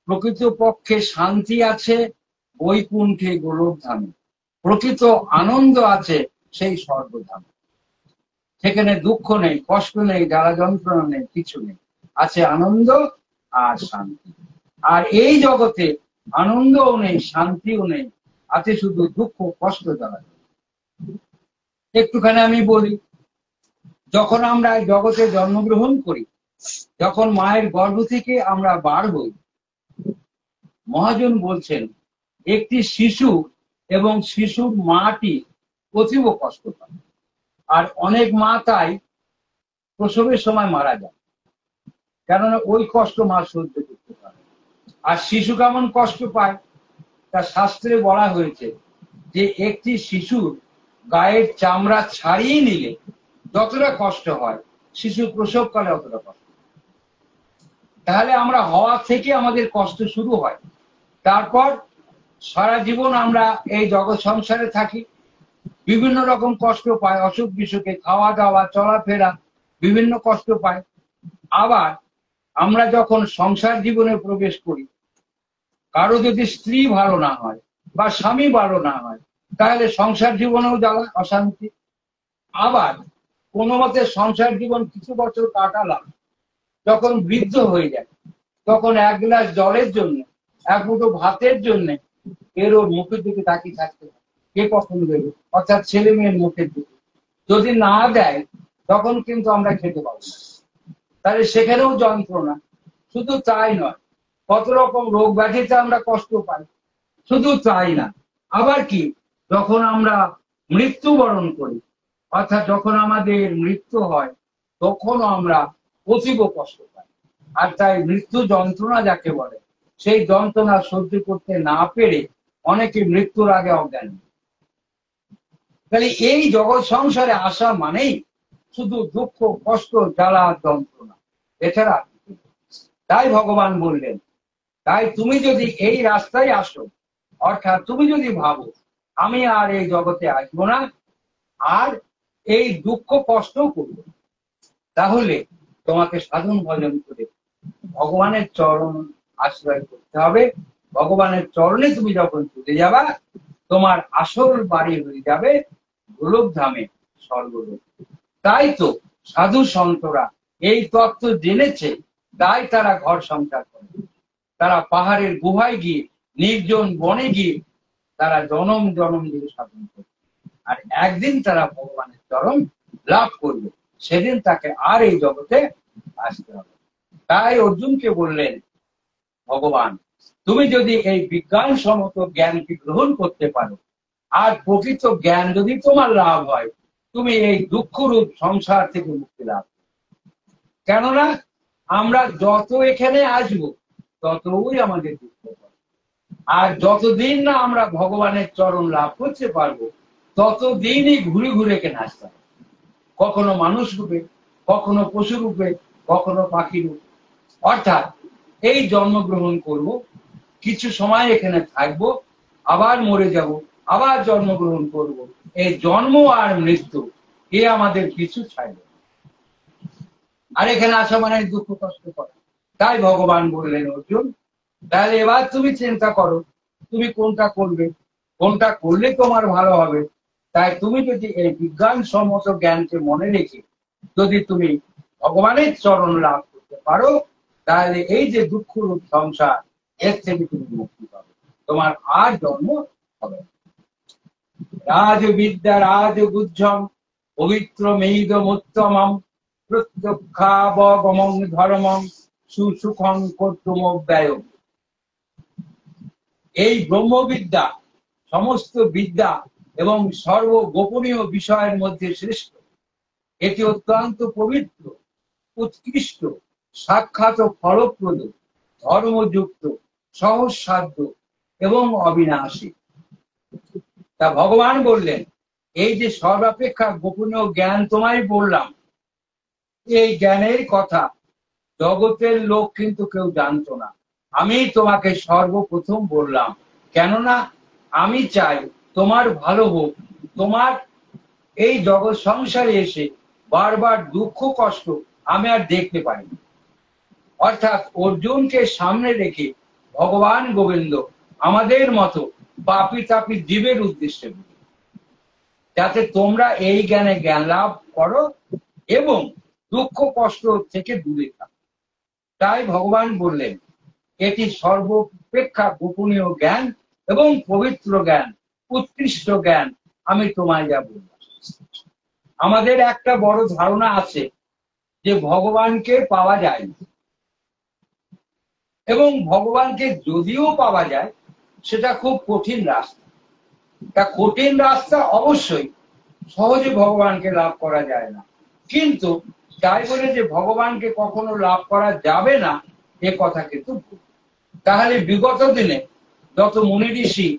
A: প্রকৃত পক্ষে শান্তি আছে বৈকুণ্ঠে, গোলকধামে। প্রকৃত আনন্দ আছে সেই স্বর্গধামে। সেখানে দুঃখ নেই, কষ্ট নেই, জ্বালা যন্ত্রণা নেই, কিছু নেই, আছে আনন্দ আর শান্তি। আর এই জগতে আনন্দও নেই, শান্তিও নেই, আছে শুধু দুঃখ, কষ্ট, জ্বালা। একটুখানি আমি বলি, যখন আমরা জগতে জন্মগ্রহণ করি, যখন মায়ের গর্ভ থেকে আমরা বার হই, মহাজন বলছেন একটি শিশু এবং শিশুর মাটি অতীব কষ্ট পায়। আর অনেক মা তাই প্রসবের সময় মারা যায়, কেননা ওই কষ্ট মা সহ্য করতে পারে। আর শিশু কেমন কষ্ট পায় তা শাস্ত্রে বলা হয়েছে যে একটি শিশুর গায়ের চামড়া ছাড়িয়ে নিলে যতটা কষ্ট হয়, শিশু প্রসবকালে অতটা কষ্ট। তাহলে আমরা হওয়া থেকে আমাদের কষ্ট শুরু হয়। তারপর সারা জীবন আমরা এই জগৎ সংসারে থাকি, বিভিন্ন রকম কষ্ট পাই, অসুখ বিসুখে, খাওয়া দাওয়া, চলাফেরা, বিভিন্ন কষ্ট পাই। আবার আমরা যখন সংসার জীবনে প্রবেশ করি, কারো যদি স্ত্রী ভালো না হয় বা স্বামী ভালো না হয়, তাহলে সংসার জীবনেও জ্বালা, অশান্তি। আবার কোনো মতে সংসার জীবন কিছু বছর কাটালাম, যখন বৃদ্ধ হয়ে যায়, তখন এক গ্লাস জলের জন্য, এক মুঠো ভাতের জন্য এরও মুখের দিকে তাকিয়ে থাকতে হয়, কে কখন দেবে, অর্থাৎ ছেলে মেয়ের মুখের দিকে। যদি না দেয় তখন কিন্তু আমরা খেতে পাবো না। তাহলে সেখানেও যন্ত্রণা। শুধু তাই নয়, কত রকম রোগ ব্যাধিতে আমরা কষ্ট পাই। শুধু তাই না, আবার কি, যখন আমরা মৃত্যুবরণ করি, অর্থাৎ যখন আমাদের মৃত্যু হয়, তখনও আমরা অতীব কষ্ট পাই। আর তাই মৃত্যু যন্ত্রণা যাকে বলে, সেই যন্ত্রণা সহ্য করতে না পেরে অনেকে মৃত্যুর আগে অজ্ঞান। তাহলে এই জগৎ সংসারে আসা মানেই শুধু দুঃখ, কষ্ট, জ্বালা, যন্ত্রণা, এছাড়া। তাই ভগবান বললেন, তাই তুমি যদি এই রাস্তায় আসো, অর্থাৎ তুমি যদি ভাবো আমি আর এই জগতে আসবো না, আর এই দুঃখ কষ্ট করবো, তাহলে তোমাকে সাধন ভজন করে ভগবানের চরণ আশ্রয় করতে হবে। ভগবানের চরণে তুমি যখন চলে যাবা, তোমার আসল বাড়ি হয়ে যাবে গোলকধামে, স্বর্গলোক। তাই তো সাধু সন্তরা এই তত্ত্ব জেনেছে, তাই তারা ঘর সংসার করে। তারা পাহাড়ের গুহায় গিয়ে, নির্জন বনে গিয়ে তারা জনম জনম ধরে সাধন করে। আর একদিন তারা ভগবানের চরণ লাভ করবে, সেদিন তাকে আর এই জগতে আসতে হবে। তাই অর্জুনকে বললেন ভগবান, তুমি যদি এই বিজ্ঞানসম্মত জ্ঞানকে গ্রহণ করতে পারো, আর প্রকৃত জ্ঞান যদি তোমার লাভ হয়, তুমি এই দুঃখরূপ সংসার থেকে মুক্তি লাভ। কেননা আমরা যত এখানে আসবো ততই আমাদের দুঃখ হবে। আর যতদিন না আমরা ভগবানের চরণ লাভ করতে পারবো, ততদিনই ঘুরে ঘুরে এখানে আসতে হবে। কখনো মানুষ রূপে, কখনো পশু রূপে, কখনো পাখি রূপে। অর্থাৎ এই জন্মগ্রহণ করব, কিছু সময় এখানে থাকবো, আবার মরে যাব, আবার জন্মগ্রহণ করব, এই জন্ম আর মৃত্যু এ আমাদের কিছু ছাড়বে, আর এখানে আসা মানে দুঃখ কষ্ট করা। তাই ভগবান বললেন, অর্জুন তাহলে এবার তুমি চিন্তা করো তুমি কোনটা করবে, কোনটা করলে তোমার ভালো হবে। তাই তুমি যদি এই বিজ্ঞানসম্মত জ্ঞানকে মনে রেখে যদি তুমি ভগবানের চরণ লাভ করতে পারো, তাহলে এই যে দুঃখরূপ সংসার এর থেকে তুমি মুক্তি পাবে, তোমার আর জন্ম হবে না। রাজবিদ্যা রাজগুজ্জম পবিত্র মেদমুত্তমম প্রত্যক্ষাবগমং ধর্মং সুসুখং কর্তুমব্যয়ম। এই ব্রহ্মবিদ্যা সমস্ত বিদ্যা এবং সর্বগোপনীয় বিষয়ের মধ্যে শ্রেষ্ঠ। এটি অত্যন্ত পবিত্র, উৎকৃষ্ট, সাক্ষাৎ ও ফলপ্রদ, ধর্মযুক্ত, সহজসাধ্য এবং অবিনাশী। তা ভগবান বললেন, এই যে সর্বাপেক্ষা গোপনীয় জ্ঞান তোমায় বললাম, এই জ্ঞানের কথা জগতের লোক কিন্তু কেউ জানতো না। আমি তোমাকে সর্বপ্রথম বললাম, কেননা আমি চাই তোমার ভালো হোক। তোমার এই জগৎ সংসারে এসে বারবার দুঃখ কষ্ট আমি আর দেখতে পাই না। অর্থাৎ অর্জুনকে সামনে রেখে ভগবান গোবিন্দ আমাদের মতো পাপী তাপী জীবের উদ্দেশ্যে, যাতে তোমরা এই জ্ঞানে জ্ঞান লাভ করো এবং দুঃখ কষ্ট থেকে দূরে থাকো। তাই ভগবান বললেন, এটি সর্বাপেক্ষা গোপনীয় জ্ঞান এবং পবিত্র জ্ঞান, উৎকৃষ্ট জ্ঞান আমি তোমায় যা বললাম। আমাদের একটা বড় ধারণা আছে যে ভগবানকে পাওয়া যায় না, এবং ভগবানকে যদিও পাওয়া যায় সেটা খুব কঠিন রাস্তা। তা কঠিন রাস্তা অবশ্যই, সহজে ভগবানকে লাভ করা যায় না। কিন্তু তাই বলে যে ভগবানকে কখনো লাভ করা যাবে না এ কথা কিন্তু ভুল। তাহলে বিগত দিনে যত মুনি ঋষি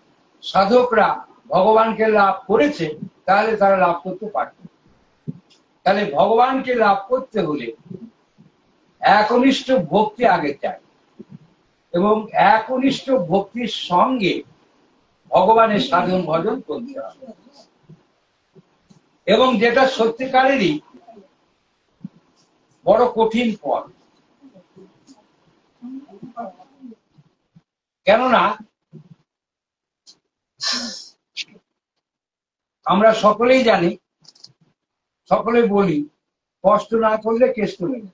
A: সাধকরা ভগবানকে লাভ করেছে, তাহলে তারা লাভ করতে পারত। তাহলে ভগবানকে লাভ করতে হলে একনিষ্ঠ ভক্তি আগে চাই, এবং একনিষ্ঠ ভক্তির সঙ্গে ভগবানের সাধন ভজন করতে হবে, এবং যেটা সত্যিকারেরই বড় কঠিন পথ। কেননা আমরা সকলেই জানি, সকলে বলি, কষ্ট না করলে কেষ্ট নেই।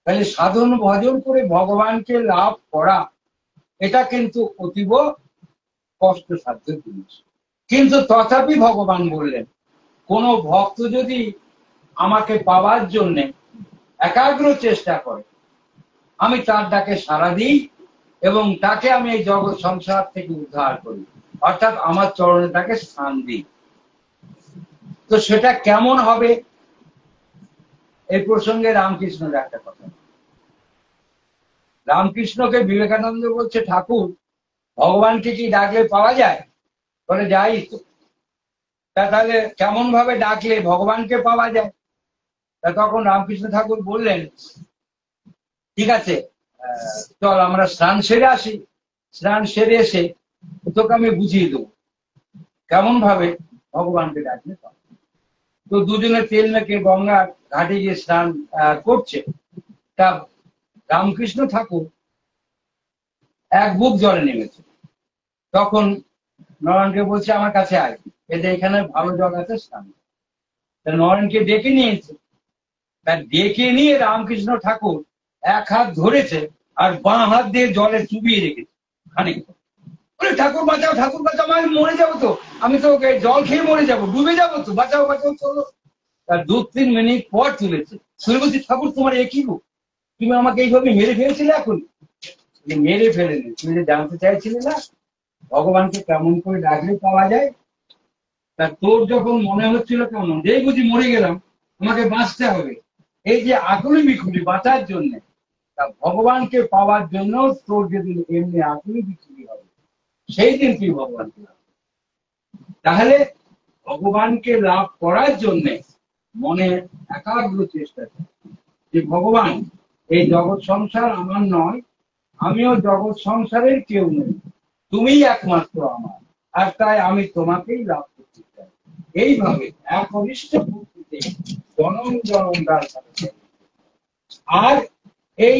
A: তাহলে সাধন ভজন করে ভগবানকে লাভ করা এটা কিন্তু অতীব কষ্টসাধ্য জিনিস। কিন্তু তথাপি ভগবান বললেন, কোন ভক্ত যদি আমাকে পাওয়ার জন্য একাগ্র চেষ্টা করে, আমি তার ডাকে সাড়া দিই এবং তাকে আমি এই জগৎ সংসার থেকে উদ্ধার করি, অর্থাৎ আমার চরণে তাকে স্থান দিই। তো সেটা কেমন হবে, এই প্রসঙ্গে রামকৃষ্ণের একটা কথা। রামকৃষ্ণকে বিবেকানন্দ বলছে, ঠাকুর ভগবানকে কি ডাকলে পাওয়া যায়? বলে যাই তো। তা তাহলে কেমন ভাবে ডাকলে ভগবানকে পাওয়া যায়? তা তখন রামকৃষ্ণ ঠাকুর বললেন, ঠিক আছে, চল আমরা স্নান সেরে আসি, স্নান সেরে এসে তোকে আমি বুঝিয়ে দেবো কেমন ভাবে ভগবানকে ডাকলে পাওয়া। তো দুজনে তেল মেখে গঙ্গা ঘাটে গিয়ে স্নান করছে। তা রামকৃষ্ণ ঠাকুর এক বুক জলে নেমেছে। তখন নরেনকে বলছে, আমার কাছে আয়, এতে এখানে ভালো জল আছে, স্নান। তা নরেনকে ডেকে নিয়েছে। তা ডেকে নিয়ে রামকৃষ্ণ ঠাকুর এক হাত ধরেছে আর বাঁ হাত দিয়ে জলে চুবিয়ে রেখেছে খানিকক্ষণ। বলে, ঠাকুর বাঁচাও, ঠাকুর বাঁচাও, আমি মরে যাবো তো, আমি তো জল খেয়ে মরে যাবো, ডুবে যাবো তো, বাঁচাও বাঁচাও চলো। তার 2-3 মিনিট পর তুলেছে। তুলে বলছি, ঠাকুর তোমার একই রূপ, তুমি আমাকে এইভাবে মেরে ফেলেছিলে, এখন মেরে ফেলেনি, তুমি যে জানতে চাইছিলে না ভগবানকে কেমন করে ডাকলে পাওয়া যায়। তা তোর যখন মনে হচ্ছিল কেমন, যেই বুঝি মরে গেলাম, আমাকে বাঁচতে হবে, এই যে আকুলি বিকুলি বাঁচার জন্য, তা ভগবানকে পাওয়ার জন্য তোর যেদিন এমনি আকুলি বিকুলি হবে, সেই দিন তুই ভগবানকে লাভ। তাহলে ভগবানকে লাভ করার জন্য মনে একাগ্র চেষ্টা কর যে ভগবান, এই জগৎ সংসার আমার নয়, আমিও জগৎ সংসারের কেউ নেই, তুমিই একমাত্র আমার, আর তাই আমি তোমাকেই লাভ করতে চাই। এইভাবে একনিষ্ঠ ভক্তিতে জনম জনম তার সাথে। আর এই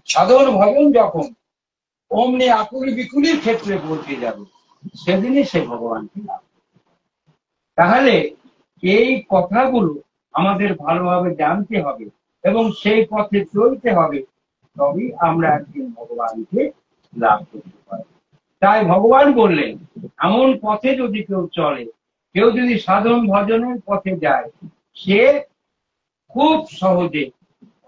A: সাধন ভজন যখন অমনি আকুলি বিকুলির ক্ষেত্রে পৌঁছে যাবে, সেদিনই সে ভগবানকে লাভ। তাহলে এই কথাগুলো আমাদের ভালোভাবে জানতে হবে এবং সেই পথে চলতে হবে, তবেই আমরা একদিন ভগবানকে লাভ করতে পারি। তাই ভগবান বললেন, এমন পথে যদি কেউ চলে, কেউ যদি সাধন ভজনের পথে যায়, সে খুব সহজে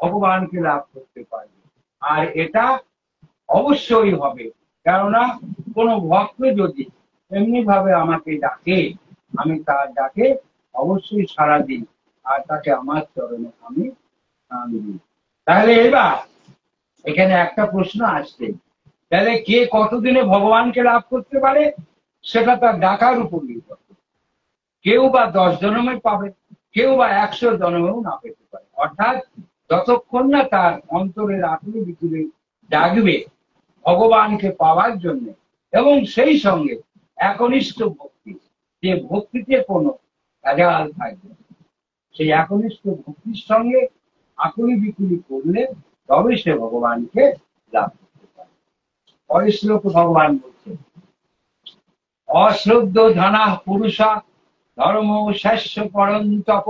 A: ভগবানকে লাভ করতে পারবে। আর এটা অবশ্যই হবে, কেননা কোনো ভক্ত যদি এমনি ভাবে আমাকে ডাকে, আমি তার ডাকে অবশ্যই সাড়া দিই আর তাকে আমার চরণে আমি স্থান দিই। তাহলে এবার এখানে একটা প্রশ্ন আসছে, তাহলে কে কতদিনে ভগবানকে লাভ করতে পারে? সেটা তার ডাকার উপর নির্ভর করে। কেউ বা 10 জন্মে পাবে, কেউ বা 100 জন্মেও না পেতে পারে। অর্থাৎ যতক্ষণ না তার অন্তরের আকুলি বিকুলি জাগবে ভগবানকে পাওয়ার জন্য, এবং সেই সঙ্গে একনিষ্ঠ ভক্তি, যে ভক্তিতে কোনো ভেজাল থাকবে, সেই একনিষ্ঠ ভক্তির সঙ্গে আকুলি বিকুলি করলে তবে সে ভগবানকে লাভ করতে পারে। পরের শ্লোকে ভগবান বলছেন, অশ্রদ্ধ ধনা পুরুষা ধর্ম শেষ্য পরন্তপ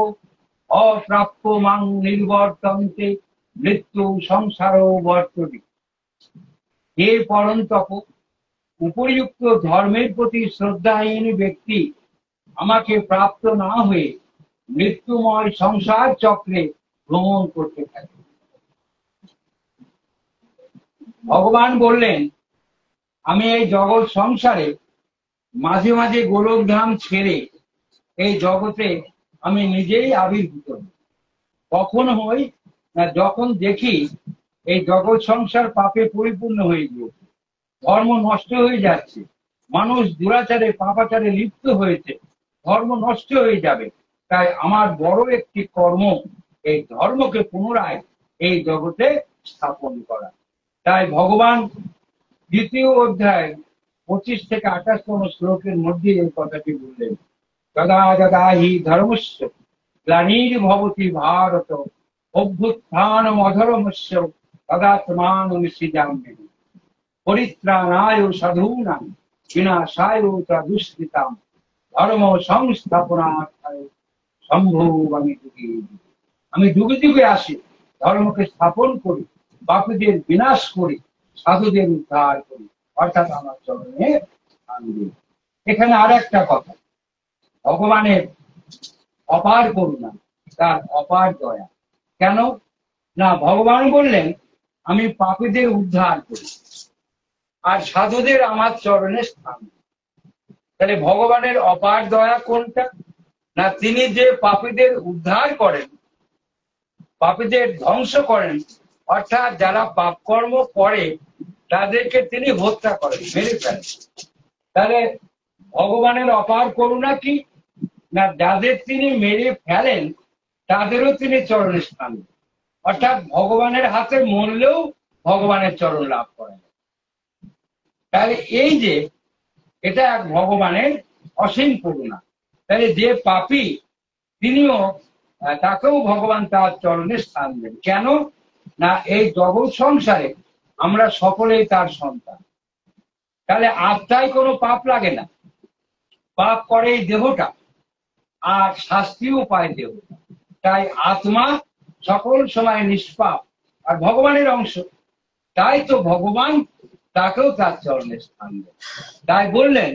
A: অপ্রাপ্য মাং নির্বর্তন্তে মৃত্যু সংসার বর্ততে। হে পরন্তপ, উপযুক্ত ধর্মের প্রতি শ্রদ্ধাহীন ব্যক্তি আমাকে প্রাপ্ত না হয়ে মৃত্যুময় সংসার চক্রে ভ্রমণ করতে থাকে। ভগবান বললেন, আমি এই জগৎ সংসারে মাঝে মাঝে গোলক ধাম ছেড়ে এই জগতে আমি নিজেই আবির্ভূত হই। কখন হই না, যখন দেখি এই জগৎ সংসার পাপে পরিপূর্ণ হয়ে গিয়েছে, ধর্ম নষ্ট হয়ে যাচ্ছে, মানুষ দুরাচারে পাপাচারে লিপ্ত হয়েছে, ধর্ম নষ্ট হয়ে যাবে। তাই আমার বড় একটি কর্ম এই ধর্মকে পুনরায় এই জগতে স্থাপন করা। তাই ভগবান দ্বিতীয় অধ্যায় 25 থেকে 28তম শ্লোকের মধ্যে এই কথাটি বললেন, যদা যদা হি ধর্মস্য গ্লানির্ভবতি ভারত অভ্যুত্থানম অধর্মস্য তদাত্মানং সৃজাম্যহম পরিত্রাণায় সাধূনাং বিনাশায় চ দুষ্কৃতাম ধর্ম সংস্থাপনার্থায় সম্ভবামি যুগে যুগে। আমি যুগে যুগে আসি, ধর্মকে স্থাপন করি, পাপীদের বিনাশ করি, সাধুদের উদ্ধার করি, অর্থাৎ আমার চরণে স্থান দিই। এখানে আর একটা কথা, ভগবানের অপার করুণা, তার অপার দয়া। কেন না, ভগবান বললেন আমি পাপীদের উদ্ধার করি আর সাধুদের আমার চরণে স্থান দিই। তাহলে ভগবানের অপার দয়া কোনটা? না, তিনি যে পাপীদের উদ্ধার করেন, পাপীদের ধ্বংস করেন, অর্থাৎ যারা পাপ কর্ম করে তাদেরকে তিনি হত্যা করেন, মেরে ফেলেন। তাহলে ভগবানের অপার করুণা কি না, যাদের তিনি মেরে ফেলেন তাদেরও তিনি চরণে স্থান দেন। অর্থাৎ ভগবানের হাতে মরলেও ভগবানের চরণ লাভ করেন। তাহলে এই যে এটা এক ভগবানের অসীম করুণা। তাহলে যে পাপী তিনিও তাকেও ভগবান তার চরণে স্থান দেন। কেন না, এই জগৎ সংসারে আমরা সকলেই তার সন্তান। তাহলে আত্মায় কোনো পাপ লাগে না, পাপ করে এই দেহটা, আর শাস্তিও পায় দেহটা। তাই আত্মা সকল সময় নিষ্পাপ আর ভগবানের অংশ। তাই তো ভগবান তাকেও তার চরণে স্থান দেন। তাই বললেন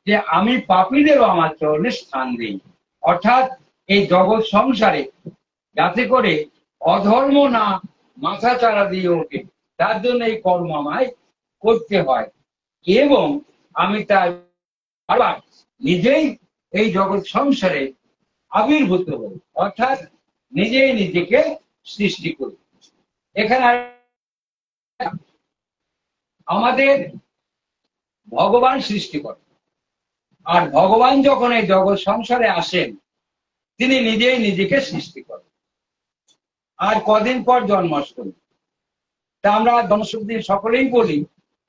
A: যে আমি পাপীদেরও আমার চরণে স্থান দিই। অর্থাৎ এই জগৎ সংসারে যাতে করে অধর্ম না মাথা চারা দিয়ে ওঠে, তার জন্য এই কর্ম আমায় করতে হয়। এবং আমি তার আবার নিজেই এই জগৎ সংসারে আবির্ভূত হই, অর্থাৎ নিজেই নিজেকে সৃষ্টি করি। এখানে আমাদের ভগবান সৃষ্টি করেন, আর ভগবান যখন এই জগৎ সংসারে আসেন তিনি নিজেই নিজেকে সৃষ্টি করেন। আর কদিন পর জন্মাষ্টমী, তা আমরা জন্মাষ্টমী সকলেই বলি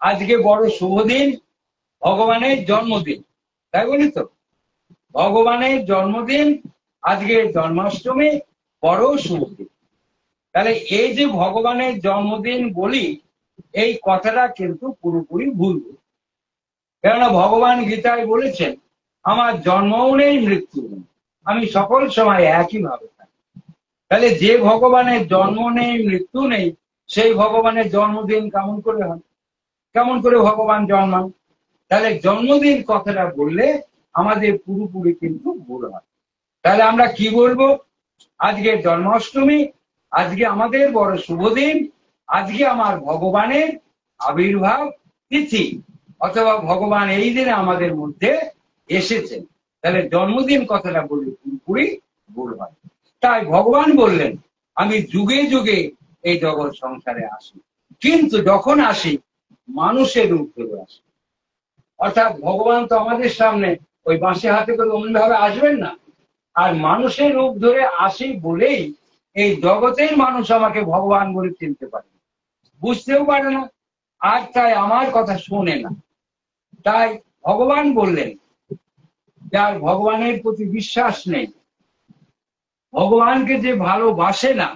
A: আজকে বড় শুভ দিন, ভগবানের জন্মদিন, তাই বলি তো। ভগবানের জন্মদিন, আজকে জন্মাষ্টমী, বড় শুভ দিন। তাহলে এই যে ভগবানের জন্মদিন বলি, এই কথাটা কিন্তু পুরোপুরি ভুল। কেননা ভগবান গীতায় বলেছেন, আমার জন্মও নেই, মৃত্যু নেই, আমি সকল সময় একই ভাবে থাকি। তাহলে যে ভগবানের জন্ম নেই, মৃত্যু নেই, সেই ভগবানের জন্মদিন কেমন করে হয়? কেমন করে ভগবান জন্মান? তাহলে জন্মদিন কথাটা বললে আমাদের পুরোপুরি কিন্তু ভুল হয়। তাহলে আমরা কি বলবো? আজকে জন্মাষ্টমী, আজকে আমাদের বড় শুভ দিন, আজকে আমার ভগবানের আবির্ভাব তিথি, অথবা ভগবান এই দিনে আমাদের মধ্যে এসেছেন। তাহলে জন্মদিন কথাটা বললে পুরোপুরি ভুল হয়। তাই ভগবান বললেন, আমি যুগে যুগে এই জগৎ সংসারে আসি, কিন্তু যখন আসি মানুষের রূপ ধরে আসি। অর্থাৎ ভগবান তো আমাদের সামনে ওই বাঁশে হাতে করে অন্যভাবে আসবেন না, আর মানুষের রূপ ধরে আসি বলেই এই জগতের মানুষ আমাকে ভগবান বলে চিনতে পারে, বুঝতেও পারে না, আর তাই আমার কথা শোনে না। তাই ভগবান বললেন, যার ভগবানের প্রতি বিশ্বাস নেই, ভগবানকে যে ভালোবাসে না,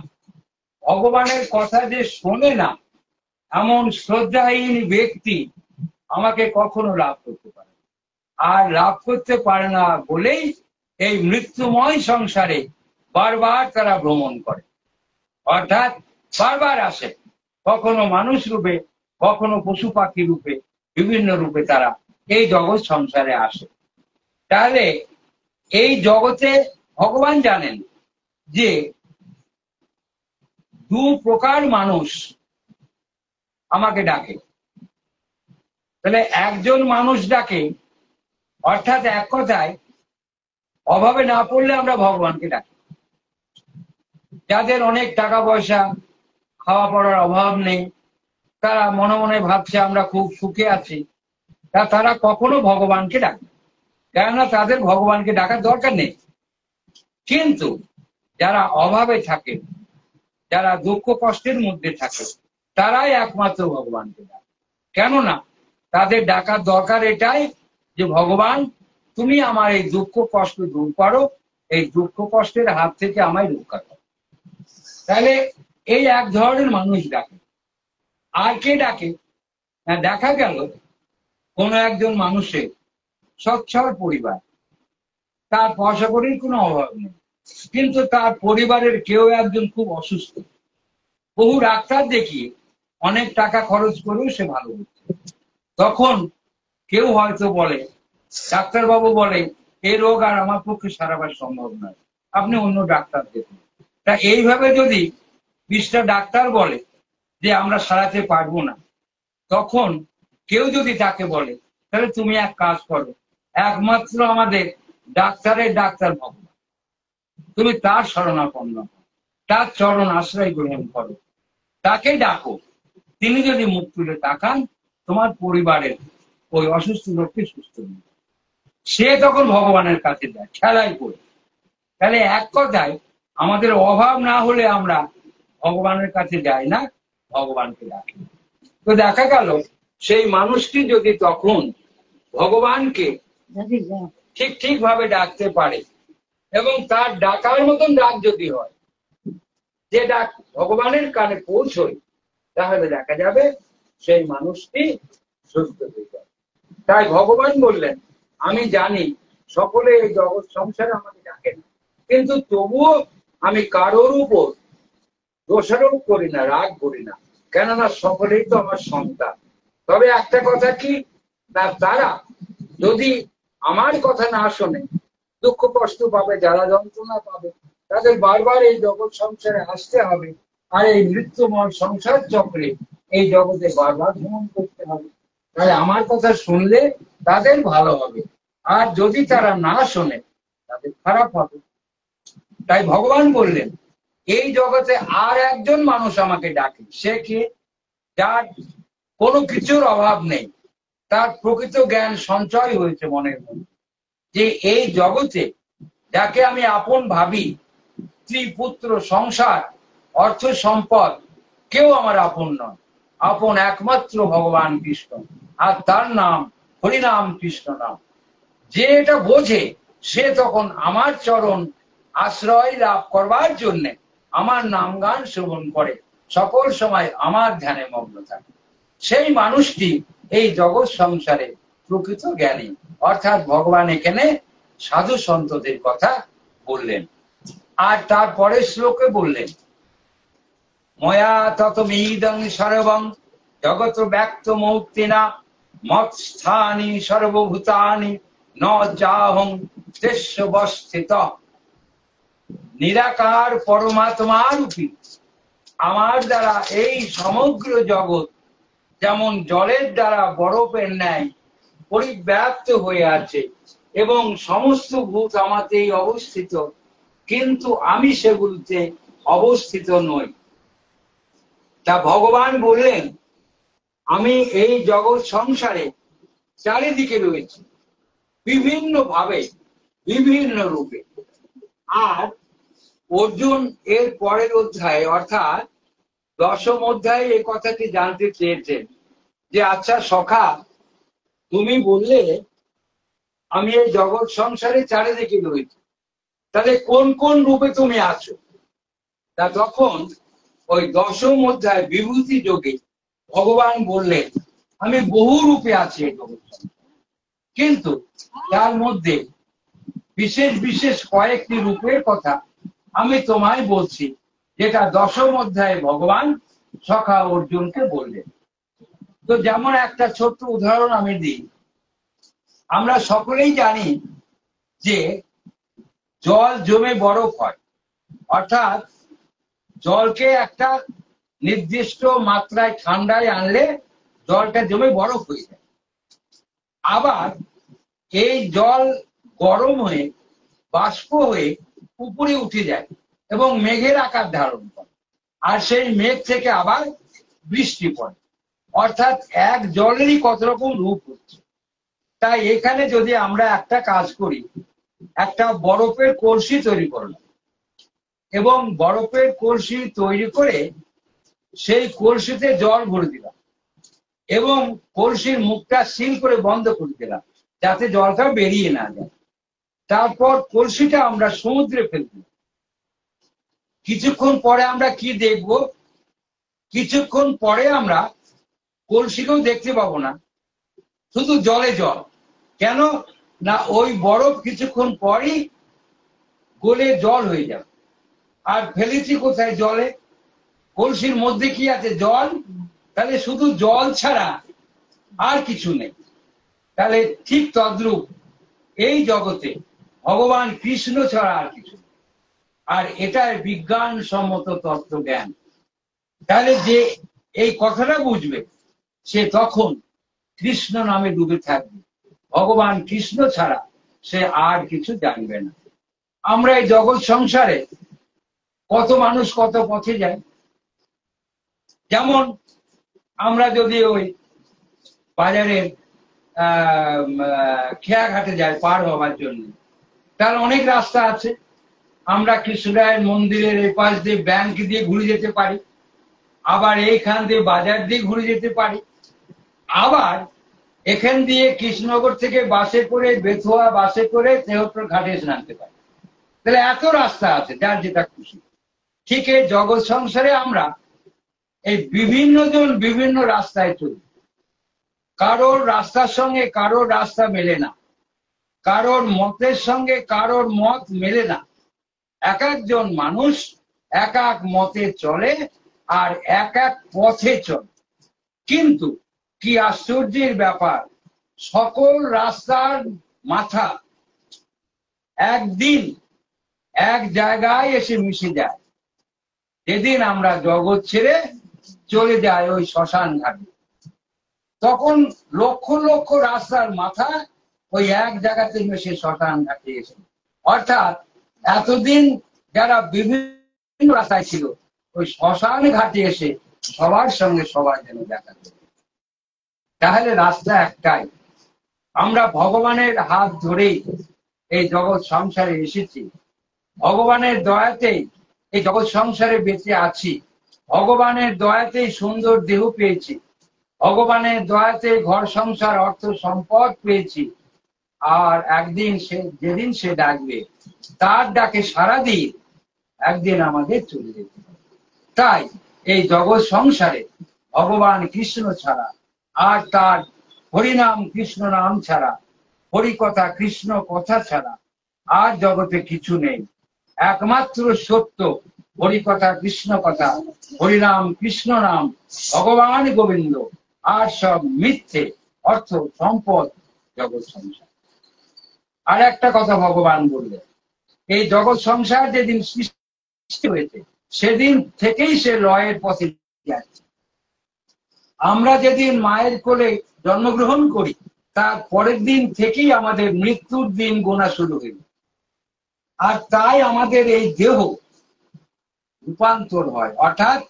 A: ভগবানের কথা যে শোনে না, এমন শ্রদ্ধাহীন ব্যক্তি আমাকে কখনো লাভ করতে পারে। আর লাভ করতে পারে না বলেই এই মৃত্যুময় সংসারে বারবার তারা ভ্রমণ করে, অর্থাৎ বারবার আসে, কখনো মানুষ রূপে, কখনো পশু পাখি রূপে, বিভিন্ন রূপে তারা এই জগৎ সংসারে আসে। তাহলে এই জগতে ভগবান জানেন যে দু প্রকার মানুষ আমাকে ডাকে। তাহলে একজন মানুষ ডাকে, অর্থাৎ এক কথায় অভাবে না পড়লে আমরা ভগবানকে ডাকি। যাদের অনেক টাকা পয়সা, খাওয়া পড়ার অভাব নেই, তারা মনে মনে ভাবছে আমরা খুব সুখে আছি, তারা কখনো ভগবানকে ডাকে, কেননা তাদের ভগবানকে ডাকার দরকার নেই। কিন্তু যারা অভাবে থাকে, যারা দুঃখ কষ্টের মধ্যে থাকে, তারাই একমাত্র ভগবানকে ডাকে। কেননা তাদের ডাকার দরকার এটাই যে, ভগবান তুমি আমার এই দুঃখ কষ্ট দূর করো, এই দুঃখ কষ্টের হাত থেকে আমায় রক্ষা করো। তাহলে এই এক ধরনের মানুষ ডাকে। আর কে ডাকে না, দেখা গেল কোনো একজন মানুষের সচ্ছল পরিবার, তার পয়সা কড়ির কোনো অভাব নেই, কিন্তু তার পরিবারের কেউ একজন খুব অসুস্থ, বহু ডাক্তার দেখিয়ে অনেক টাকা খরচ করেও সে ভালো হচ্ছে। তখন কেউ হয়তো বলে, ডাক্তারবাবু বলে, এই রোগ আর আমার পক্ষে সারাবার সম্ভব নয়, আপনি অন্য ডাক্তার দেখুন। তা এইভাবে যদি 20টা ডাক্তার বলে যে আমরা সারাতে পারবো না, তখন কেউ যদি তাকে বলে, তাহলে তুমি এক কাজ করো, একমাত্র আমাদের ডাক্তারের ডাক্তার ভগবান, তুমি তার শরণাপন্ন, তার চরণ আশ্রয় গ্রহণ করো, তাকে ডাকো, তিনি যদি মুখ তুলে তাকান, তোমার পরিবারের ওই অসুস্থ লোককে সুস্থ নেবে। সে তখন ভগবানের কাছে যায় খেলায় করে। তাহলে এক কথায় আমাদের অভাব না হলে আমরা ভগবানের কাছে যাই না, ভগবানকে ডাকি। তো দেখা গেল সেই মানুষটি যদি তখন ভগবানকে ঠিক ভাবে ডাকতে পারে, এবং তার ডাকার মতন ডাক যদি হয়, যে ডাক ভগবানের কানে পৌঁছয়, তাহলে দেখা যাবে সেই মানুষটি সুস্থ হয়ে যাবে। তাই ভগবান বললেন, আমি জানি সকলে এই জগৎ সংসারে আমাকে ডাকেন, কিন্তু তবুও আমি কারোর উপর দোষারোপ করি না, রাগ করি না, কেননা সকলেই তো আমার সন্তান। তবে একটা কথা কি, না তারা যদি আমার কথা না শোনে, দুঃখ কষ্ট পাবে, যারা যন্ত্রণা পাবে, তাদের বারবার এই জগৎ সংসারে আসতে হবে, আর এই মৃত্যুময় সংসার চক্রে এই জগতে বারবার ভ্রমণ করতে হবে। তাই আমার কথা শুনলে তাদের ভালো হবে, আর যদি তারা না শোনে তাদের খারাপ হবে। তাই ভগবান বললেন, এই জগতে আর একজন মানুষ আমাকে ডাকে, সে কে? যার কোনো কিছুর অভাব নেই, তার প্রকৃত জ্ঞান সঞ্চয় হয়েছে মনের মধ্যে, যে এই জগতে যাকে আমি আপন ভাবি, স্ত্রী পুত্র সংসার অর্থ সম্পদ, কেউ আমার আপন নয়, আপন একমাত্র ভগবান কৃষ্ণ, আর তার নাম হরিনাম কৃষ্ণ নাম। যে এটা বোঝে, সে তখন আমার চরণ আশ্রয় লাভ করবার জন্য আমার নাম গান শ্রবণ করে, সকল সময় আমার ধ্যানে মগ্ন থাকে। সেই মানুষটি এই জগৎ সংসারে প্রকৃত জ্ঞানী। অর্থাৎ ভগবান এখানে সাধু সন্তদের কথা বললেন। আর তারপরে শ্লোকে বললেন, ময়া ততমিদং সর্বং জগৎ ব্যক্ত মুক্তিনা মৎস্থানি সর্বভূতানি ন চাহং তেষ্বস্থিত। নিরাকার পরমাত্মা রূপী আমার দ্বারা এই সমগ্র জগৎ যেমন জলের দ্বারা বরফের ন্যায় পরিব্যাপ্ত হয়ে আছে এবং সমস্ত ভূত আমাতেই অবস্থিত, কিন্তু আমি সেগুলিতে অবস্থিত নই। তা ভগবান বললেন, আমি এই জগৎ সংসারে চারিদিকে রয়েছি, বিভিন্ন ভাবে, বিভিন্ন রূপে। আর অর্জুন এর পরের অধ্যায়ে অর্থাৎ 10ম অধ্যায়ে এই কথাটি জানতে চেয়েছেন যে, আচ্ছা সখা, তুমি বললে আমি এই জগৎ সংসারে চারিদিকে রয়েছি, তাহলে কোন কোন রূপে তুমি আছো? তা তখন ওই 10ম অধ্যায় বিভূতি যোগে ভগবান বললেন, আমি বহু রূপে আছি এই জগৎ সংসারে, কিন্তু তার মধ্যে বিশেষ বিশেষ কয়েকটি রূপের কথা আমি তোমায় বলছি, যেটা 10ম অধ্যায়ে ভগবান সখা অর্জুনকে বললেন। তো যেমন একটা ছোট্ট উদাহরণ আমি দিই। আমরা সকলেই জানি যে জল জমে বরফ হয়, অর্থাৎ জলকে একটা নির্দিষ্ট মাত্রায় ঠান্ডায় আনলে জলটা জমে বরফ হয়ে যায়। আবার এই জল গরম হয়ে বাষ্প হয়ে উপরে উঠে যায় এবং মেঘের আকার ধারণ করে, আর সেই মেঘ থেকে আবার বৃষ্টি পড়ে। অর্থাৎ এক জলেরই কত রকম রূপ হচ্ছে। তাই এখানে যদি আমরা একটা কাজ করি, একটা বরফের কলসি তৈরি করলাম এবং বরফের কলসি তৈরি করে সেই কলসিতে জল ভরে দিলাম এবং কলসির মুখটা সিল করে বন্ধ করে দিলাম যাতে জলটা বেরিয়ে না যায়। তারপর কলসিটা আমরা সমুদ্রে ফেলে দিলাম। কিছুক্ষণ পরে আমরা কি দেখব? কিছুক্ষণ পরে আমরা কলসিকেও দেখতে পাবো না, শুধু জলে জল। কেন না, ওই বরফ কিছুক্ষণ পরই গলে জল হয়ে যাবে। আর ফেলেছি কোথায়? জলে। কলসির মধ্যে কি আছে? জল। তাহলে শুধু জল ছাড়া আর কিছু নেই। তাহলে ঠিক তদ্রূপ এই জগতে ভগবান কৃষ্ণ ছাড়া আর কিছু নেই। আর এটাই বিজ্ঞান সম্মত তত্ত্ব জ্ঞান। তাহলে যে এই কথাটা বুঝবে সে তখন কৃষ্ণ নামে ডুবে থাকবে। ভগবান কৃষ্ণ ছাড়া সে আর কিছু জানবে না। আমরা এই জগৎ সংসারে কত মানুষ কত পথে যায়। যেমন আমরা যদি ওই বাজারের খেয়াঘাটে যাই পার হওয়ার জন্য, তার অনেক রাস্তা আছে। আমরা কৃষ্ণরায়ের মন্দিরের এই পাশ দিয়ে ব্যাংক দিয়ে ঘুরে যেতে পারি, আবার এইখান দিয়ে বাজার দিয়ে ঘুরে যেতে পারি, আবার এখান দিয়ে কৃষ্ণনগর থেকে বাসে করে, বেথুয়া বাসে করে তেহট্টর ঘাটে এসে নামতে পারি। তাহলে এত রাস্তা আছে, যার যেটা খুশি। ঠিক এই জগৎ সংসারে আমরা এই বিভিন্ন জন বিভিন্ন রাস্তায় চলি। কারোর রাস্তার সঙ্গে কারোর রাস্তা মেলে না, কারোর মতের সঙ্গে কারোর মত মেলে না। এক একজন মানুষ এক এক মতে চলে আর এক এক পথে চলে। কিন্তু কি আশ্চর্যের ব্যাপার, সকল রাস্তার মাথা একদিন এক জায়গায় এসে মিশে যায়, যেদিন আমরা জগৎ ছেড়ে চলে যাই ওই শ্মশান ঘাটে। তখন লক্ষ লক্ষ রাস্তার মাথা ওই এক জায়গাতে মিশে শ্মশান ঘাটে এসে, অর্থাৎ এতদিন যারা বিভিন্ন রাস্তায় ছিল ওই শ্মশান ঘাটে এসে সবার সঙ্গে সবার যেন দেখা দেবে। তাহলে রাস্তা একটাই, আমরা ভগবানের হাত ধরেই এই জগৎ সংসারে এসেছি। ভগবানের দয়াতেই এই জগৎ সংসারে বেঁচে আছি। ভগবানের দয়াতেই সুন্দর দেহ পেয়েছি। ভগবানের দয়াতে ঘর সংসার অর্থ সম্পদ পেয়েছি। আর একদিন সে যেদিন সে ডাকবে তার ডাকে সারা দিন একদিন আমাদের চলে যেতে হবে। তাই এই জগৎ সংসারে ভগবান কৃষ্ণ ছাড়া আর তার হরিনাম কৃষ্ণ নাম ছাড়া, হরিকথা কৃষ্ণ কথা ছাড়া আর জগতে কিছু নেই। একমাত্র সত্য হরিকথা কৃষ্ণ কথা, হরিনাম কৃষ্ণ নাম, ভগবান গোবিন্দ, আর সব মিথ্যে, অর্থ সম্পদ, জগৎ সংসার। আর একটা কথা ভগবান বললেন, এই জগৎ সংসার যেদিন সৃষ্টি হয়েছে সেদিন থেকেই সে লয়ের পথে যাচ্ছে। আমরা যেদিন মায়ের কোলে জন্মগ্রহণ করি তার পরের দিন থেকেই আমাদের মৃত্যুর দিন গোনা শুরু হইল। আর তাই আমাদের এই দেহ রূপান্তর হয়, অর্থাৎ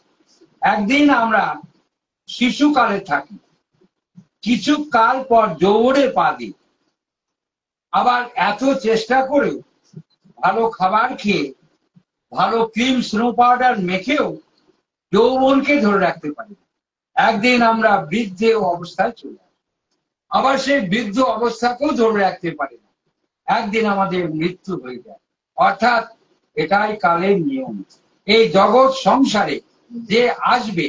A: একদিন আমরা শিশুকালে থাকি, কিছু কাল পর যৌবনে পা দিই। আবার এত চেষ্টা করেও ভালো খাবার খেয়ে, ভালো ক্রিম স্নো পাউডার মেখেও যৌবনকে ধরে রাখতে পারি। একদিন আমরা বৃদ্ধ অবস্থায় চলে আসি, আবার সেই বৃদ্ধ অবস্থাকেও ধরে রাখতে পারি না, একদিন আমাদের মৃত্যু হয়ে যায়। অর্থাৎ এটাই কালের নিয়ম। এই জগৎ সংসারে যে আসবে,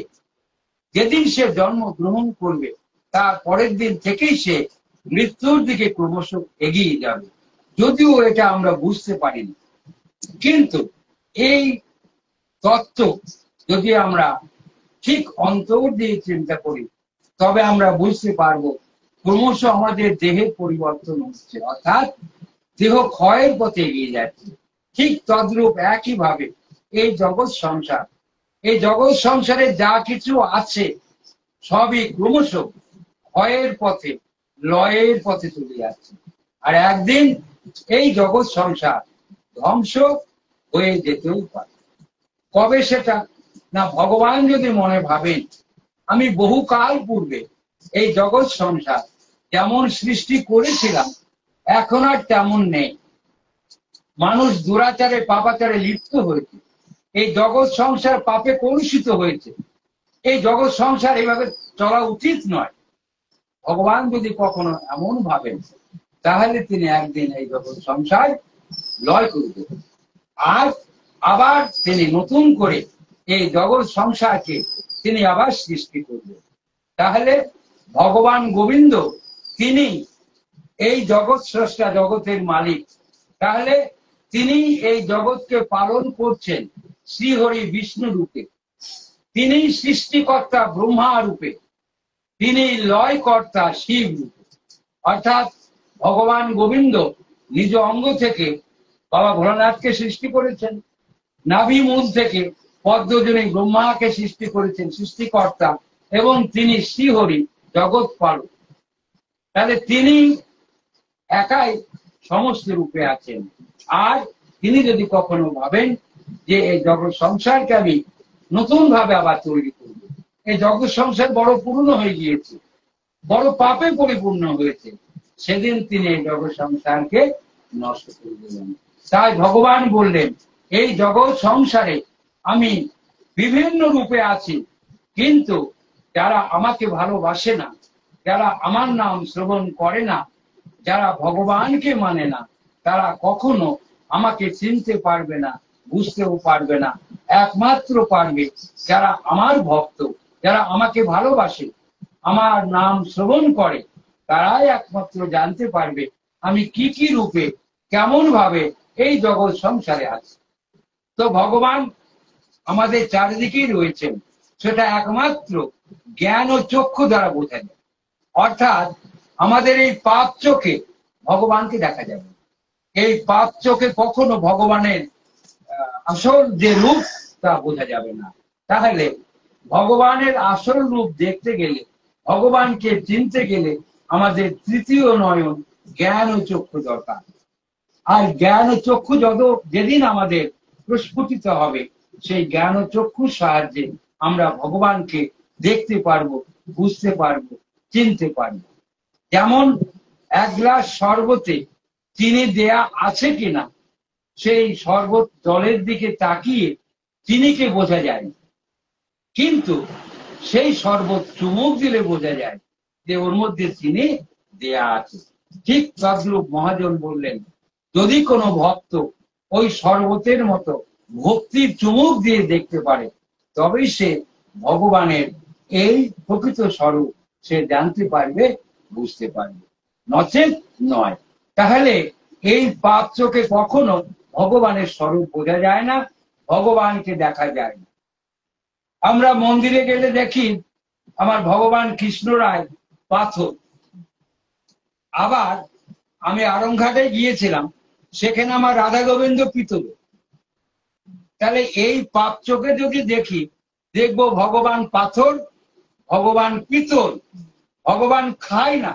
A: যেদিন সে জন্ম গ্রহণ করবে তার পরের দিন থেকেই সে মৃত্যুর দিকে ক্রমশ এগিয়ে যাবে, যদিও এটা আমরা বুঝতে পারিনি। কিন্তু এই তত্ত্ব যদি আমরা ঠিক অন্তর দিয়ে চিন্তা করি তবে আমরা বুঝতে পারবো ক্রমশ আমাদের দেহের পরিবর্তন হচ্ছে, অর্থাৎ দেহ ক্ষয়ের পথে এগিয়ে যাচ্ছে। ঠিক তদ্রূপ একইভাবে এই জগৎ সংসার, এই জগৎ সংসারে যা কিছু আছে সবই ক্রমশ ক্ষয়ের পথে, লয়ের পথে চলে যাচ্ছে। আর একদিন এই জগৎ সংসার ধ্বংস হয়ে যেতেও পারে। কবে সেটা? না, ভগবান যদি মনে ভাবেন আমি বহুকাল পূর্বে এই জগৎ সংসার যেমন সৃষ্টি করেছিলাম এখন আর তেমন নেই, মানুষ দুরাচারে পাপাচারে লিপ্ত হয়েছে, এই জগৎ সংসার পাপে কলুষিত হয়েছে, এই জগৎ সংসার এইভাবে চলা উচিত নয়। ভগবান যদি কখনো এমন ভাবেন তাহলে তিনি একদিন এই জগৎ সংসার লয় করে দেবেন, আর আবার তিনি নতুন করে এই জগৎ সংসারকে তিনি আবার সৃষ্টি করবেন। তাহলে ভগবান গোবিন্দ তিনি এই জগৎ স্রষ্টা, জগতের মালিক। তাহলে তিনি এই জগৎকে পালন করছেন শ্রীহরি বিষ্ণু রূপে, তিনি সৃষ্টিকর্তা ব্রহ্মা রূপে, তিনি লয়কর্তা শিব রূপে। অর্থাৎ ভগবান গোবিন্দ নিজ অঙ্গ থেকে বাবা ভোলানাথকে সৃষ্টি করেছেন, নাভি মূল থেকে পদ্মজনী ব্রহ্মাকে সৃষ্টি করেছেন সৃষ্টিকর্তা, এবং তিনি শ্রীহরি জগৎ পালক। তাহলে তিনি একাই সমস্ত রূপে আছেন। আর তিনি যদি কখনো ভাবেন যে এই জগৎ সংসারকে আমি নতুন ভাবে আবার তৈরি করব, এই জগৎ সংসার বড় পুরনো হয়ে গিয়েছে, বড় পাপে পরিপূর্ণ হয়েছে, সেদিন তিনি এই জগৎ সংসারকে নষ্ট করে দিলেন। তাই ভগবান বললেন এই জগৎ সংসারে আমি বিভিন্ন রূপে আছি, কিন্তু যারা আমাকে ভালোবাসে না, যারা আমার নাম শ্রবণ করে না, যারা ভগবানকে মানে না, তারা কখনো আমাকে চিনতে পারবে না, বুঝতেও পারবে না। একমাত্র পারবে যারা আমার ভক্ত, যারা আমাকে ভালোবাসে, আমার নাম শ্রবণ করে, তারাই একমাত্র জানতে পারবে আমি কি কি রূপে, কেমন ভাবে এই জগৎ সংসারে আছি। তো ভগবান আমাদের চারিদিকেই রয়েছেন, সেটা একমাত্র জ্ঞান ও চক্ষু দ্বারা বোঝা যায়। অর্থাৎ আমাদের এই পাপ চোখে ভগবানকে দেখা যাবে, এই পাপ চোখে কখনো ভগবানের আসল যে রূপ তা বোঝা যাবে না। তাহলে ভগবানের আসল রূপ দেখতে গেলে, ভগবানকে চিনতে গেলে আমাদের তৃতীয় নয়ন জ্ঞান ও চক্ষু দরকার। আর জ্ঞান ও চক্ষু যেদিন আমাদের প্রস্ফুটিত হবে, সেই জ্ঞান ও চক্ষুর সাহায্যে আমরা ভগবানকে দেখতে পারবো, বুঝতে পারবো, চিনতে পারবো। যেমন এক গ্লাস শরবতে চিনি দেয়া আছে কিনা, সেই শরবত জলের দিকে তাকিয়ে চিনিকে বোঝা যায়, কিন্তু সেই শরবত চুমুক দিলে বোঝা যায় যে ওর মধ্যে চিনি দেয়া আছে। ঠিক তদ্রূপ মহাজন বললেন, যদি কোনো ভক্ত ওই শরবতের মতো ভক্তির চুমুক দিয়ে দেখতে পারে, তবেই সে ভগবানের এই প্রকৃত স্বরূপ সে জানতে পারবে, বুঝতে পারবে, নচেত নয়। তাহলে এই পাপ চোখে কখনো ভগবানের স্বরূপ বোঝা যায় না, ভগবানকে দেখা যায় না। আমরা মন্দিরে গেলে দেখি আমার ভগবান কৃষ্ণ রায় পাথর। আবার আমি আরংঘাটে গিয়েছিলাম, সেখানে আমার রাধা গোবিন্দ পিতল। তাহলে এই পাপ চোখে যদি দেখি, দেখবো ভগবান পাথর, ভগবান পিতল। ভগবান খায় না,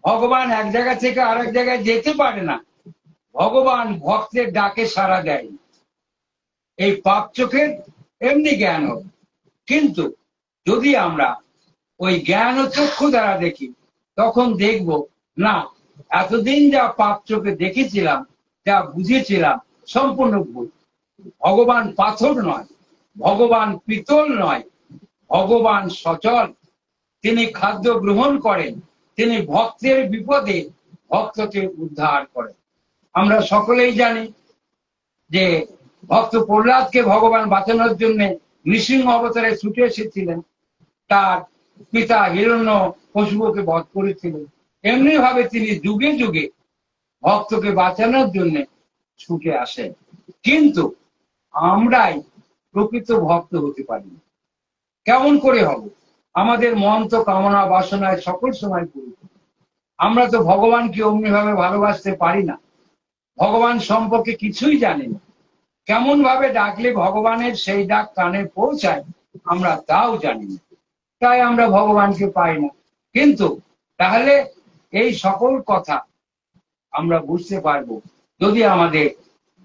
A: ভগবান এক জায়গা থেকে আরেক জায়গায় যেতে পারে না, ভগবান ভক্তের ডাকে সাড়া দেয়। এই পাপ চোখের এমনি জ্ঞান হবে। কিন্তু যদি আমরা ওই জ্ঞান ও চক্ষু দ্বারা দেখি, তখন দেখব না, এতদিন যা পাপ চোখে দেখেছিলাম, যা বুঝেছিলাম, সম্পূর্ণ ভুল। ভগবান পাথর নয়, ভগবান পিতল নয়, ভগবান সচল। তিনি খাদ্য গ্রহণ করেন, তিনি ভক্তের বিপদে ভক্তকে উদ্ধার করেন। আমরা সকলেই জানি যে ভক্ত প্রহ্লাদকে ভগবান বাঁচানোর জন্য নৃসিংহ অবতারে ছুটে এসেছিলেন, তার পিতা হিরণ্য কশিপুকে বধ করেছিলেন। এমনি ভাবে তিনি যুগে যুগে ভক্তকে বাঁচানোর জন্য ছুটে আসেন। কিন্তু আমরাই প্রকৃত ভক্ত হতে পারি না। কেমন করে হব? আমাদের মন তো কামনা বাসনায় সকল সময় পূর্ণ। আমরা তো ভগবানকে অমনি ভাবে ভালোবাসতে পারি না, ভগবান সম্পর্কে কিছুই জানি না। কেমন ভাবে ডাকলে ভগবানের সেই ডাক কানে পৌঁছায় আমরা তাও জানি না, তাই আমরা ভগবানকে পাই না। কিন্তু তাহলে এই সকল কথা আমরা বুঝতে পারবো যদি আমাদের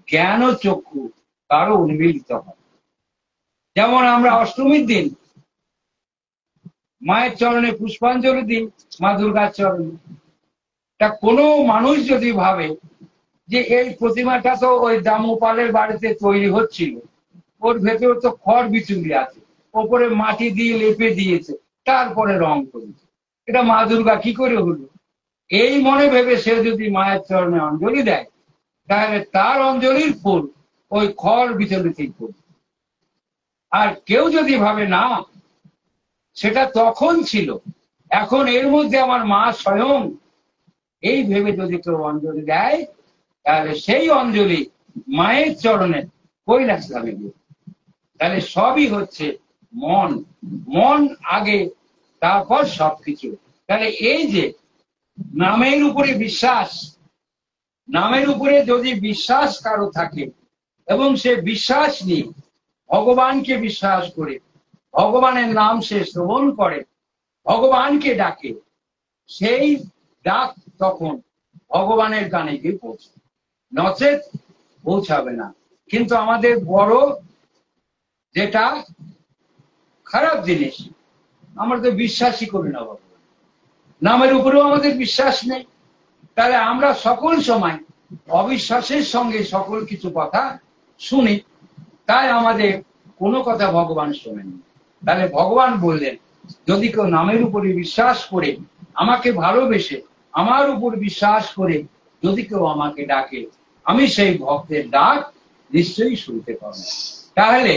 A: জ্ঞান ও চক্ষু তারও উন্মিলিত হয়। যেমন আমরা অষ্টমীর দিন মায়ের চরণে পুষ্পাঞ্জলি দিই, মা দুর্গার চরণে। তা কোনো মানুষ যদি ভাবে যে এই প্রতিমাটা তো ওই দামোপালের বাড়িতে তৈরি হচ্ছিল, ওর ভেতরে তো খড় বিচুলি আছে, ওপরে মাটি দিয়ে লেপে দিয়েছে, তারপরে রং করেছে, এটা মা দুর্গা কি করে হলো? এই মনে ভেবে সে যদি মায়ের চরণে অঞ্জলি দেয়, তাহলে তার অঞ্জলির ফুল ওই খড় বিচলিতেই পড়বে। আর কেউ যদি ভাবে না সেটা তখন ছিল, এখন এর মধ্যে আমার মা স্বয়ং, এই ভেবে যদি কেউ অঞ্জলি দেয়, তাহলে সেই অঞ্জলি মায়ের চরণে কৈলাস ধামে গিয়ে। তাহলে সবই হচ্ছে মন, মন আগে, তারপর সবকিছু। তাহলে এই যে নামের উপরে বিশ্বাস, নামের উপরে যদি বিশ্বাস কারো থাকে এবং সে বিশ্বাস নিয়ে ভগবানকে বিশ্বাস করে ভগবানের নাম সে শ্রবণ করে, ভগবানকে ডাকে, সেই ডাক তখন ভগবানের কানে গিয়ে পৌঁছায়, নচেত পৌঁছাবে না। কিন্তু আমাদের বড় যেটা খারাপ জিনিস, আমরা তো বিশ্বাসই করি না ভগবান, নামের উপরেও আমাদের বিশ্বাস নেই। তাহলে আমরা সকল সময় অবিশ্বাসের সঙ্গে সকল কিছু কথা শুনি, তাই আমাদের কোনো কথা ভগবান শোনেন। তাহলে ভগবান বললেন, যদি কেউ নামের উপরে বিশ্বাস করে, আমাকে ভালোবেসে আমার উপর বিশ্বাস করে যদি কেউ আমাকে ডাকে, আমি সেই ভক্তের ডাক নিশ্চয়ই শুনতে পাবো। তাহলে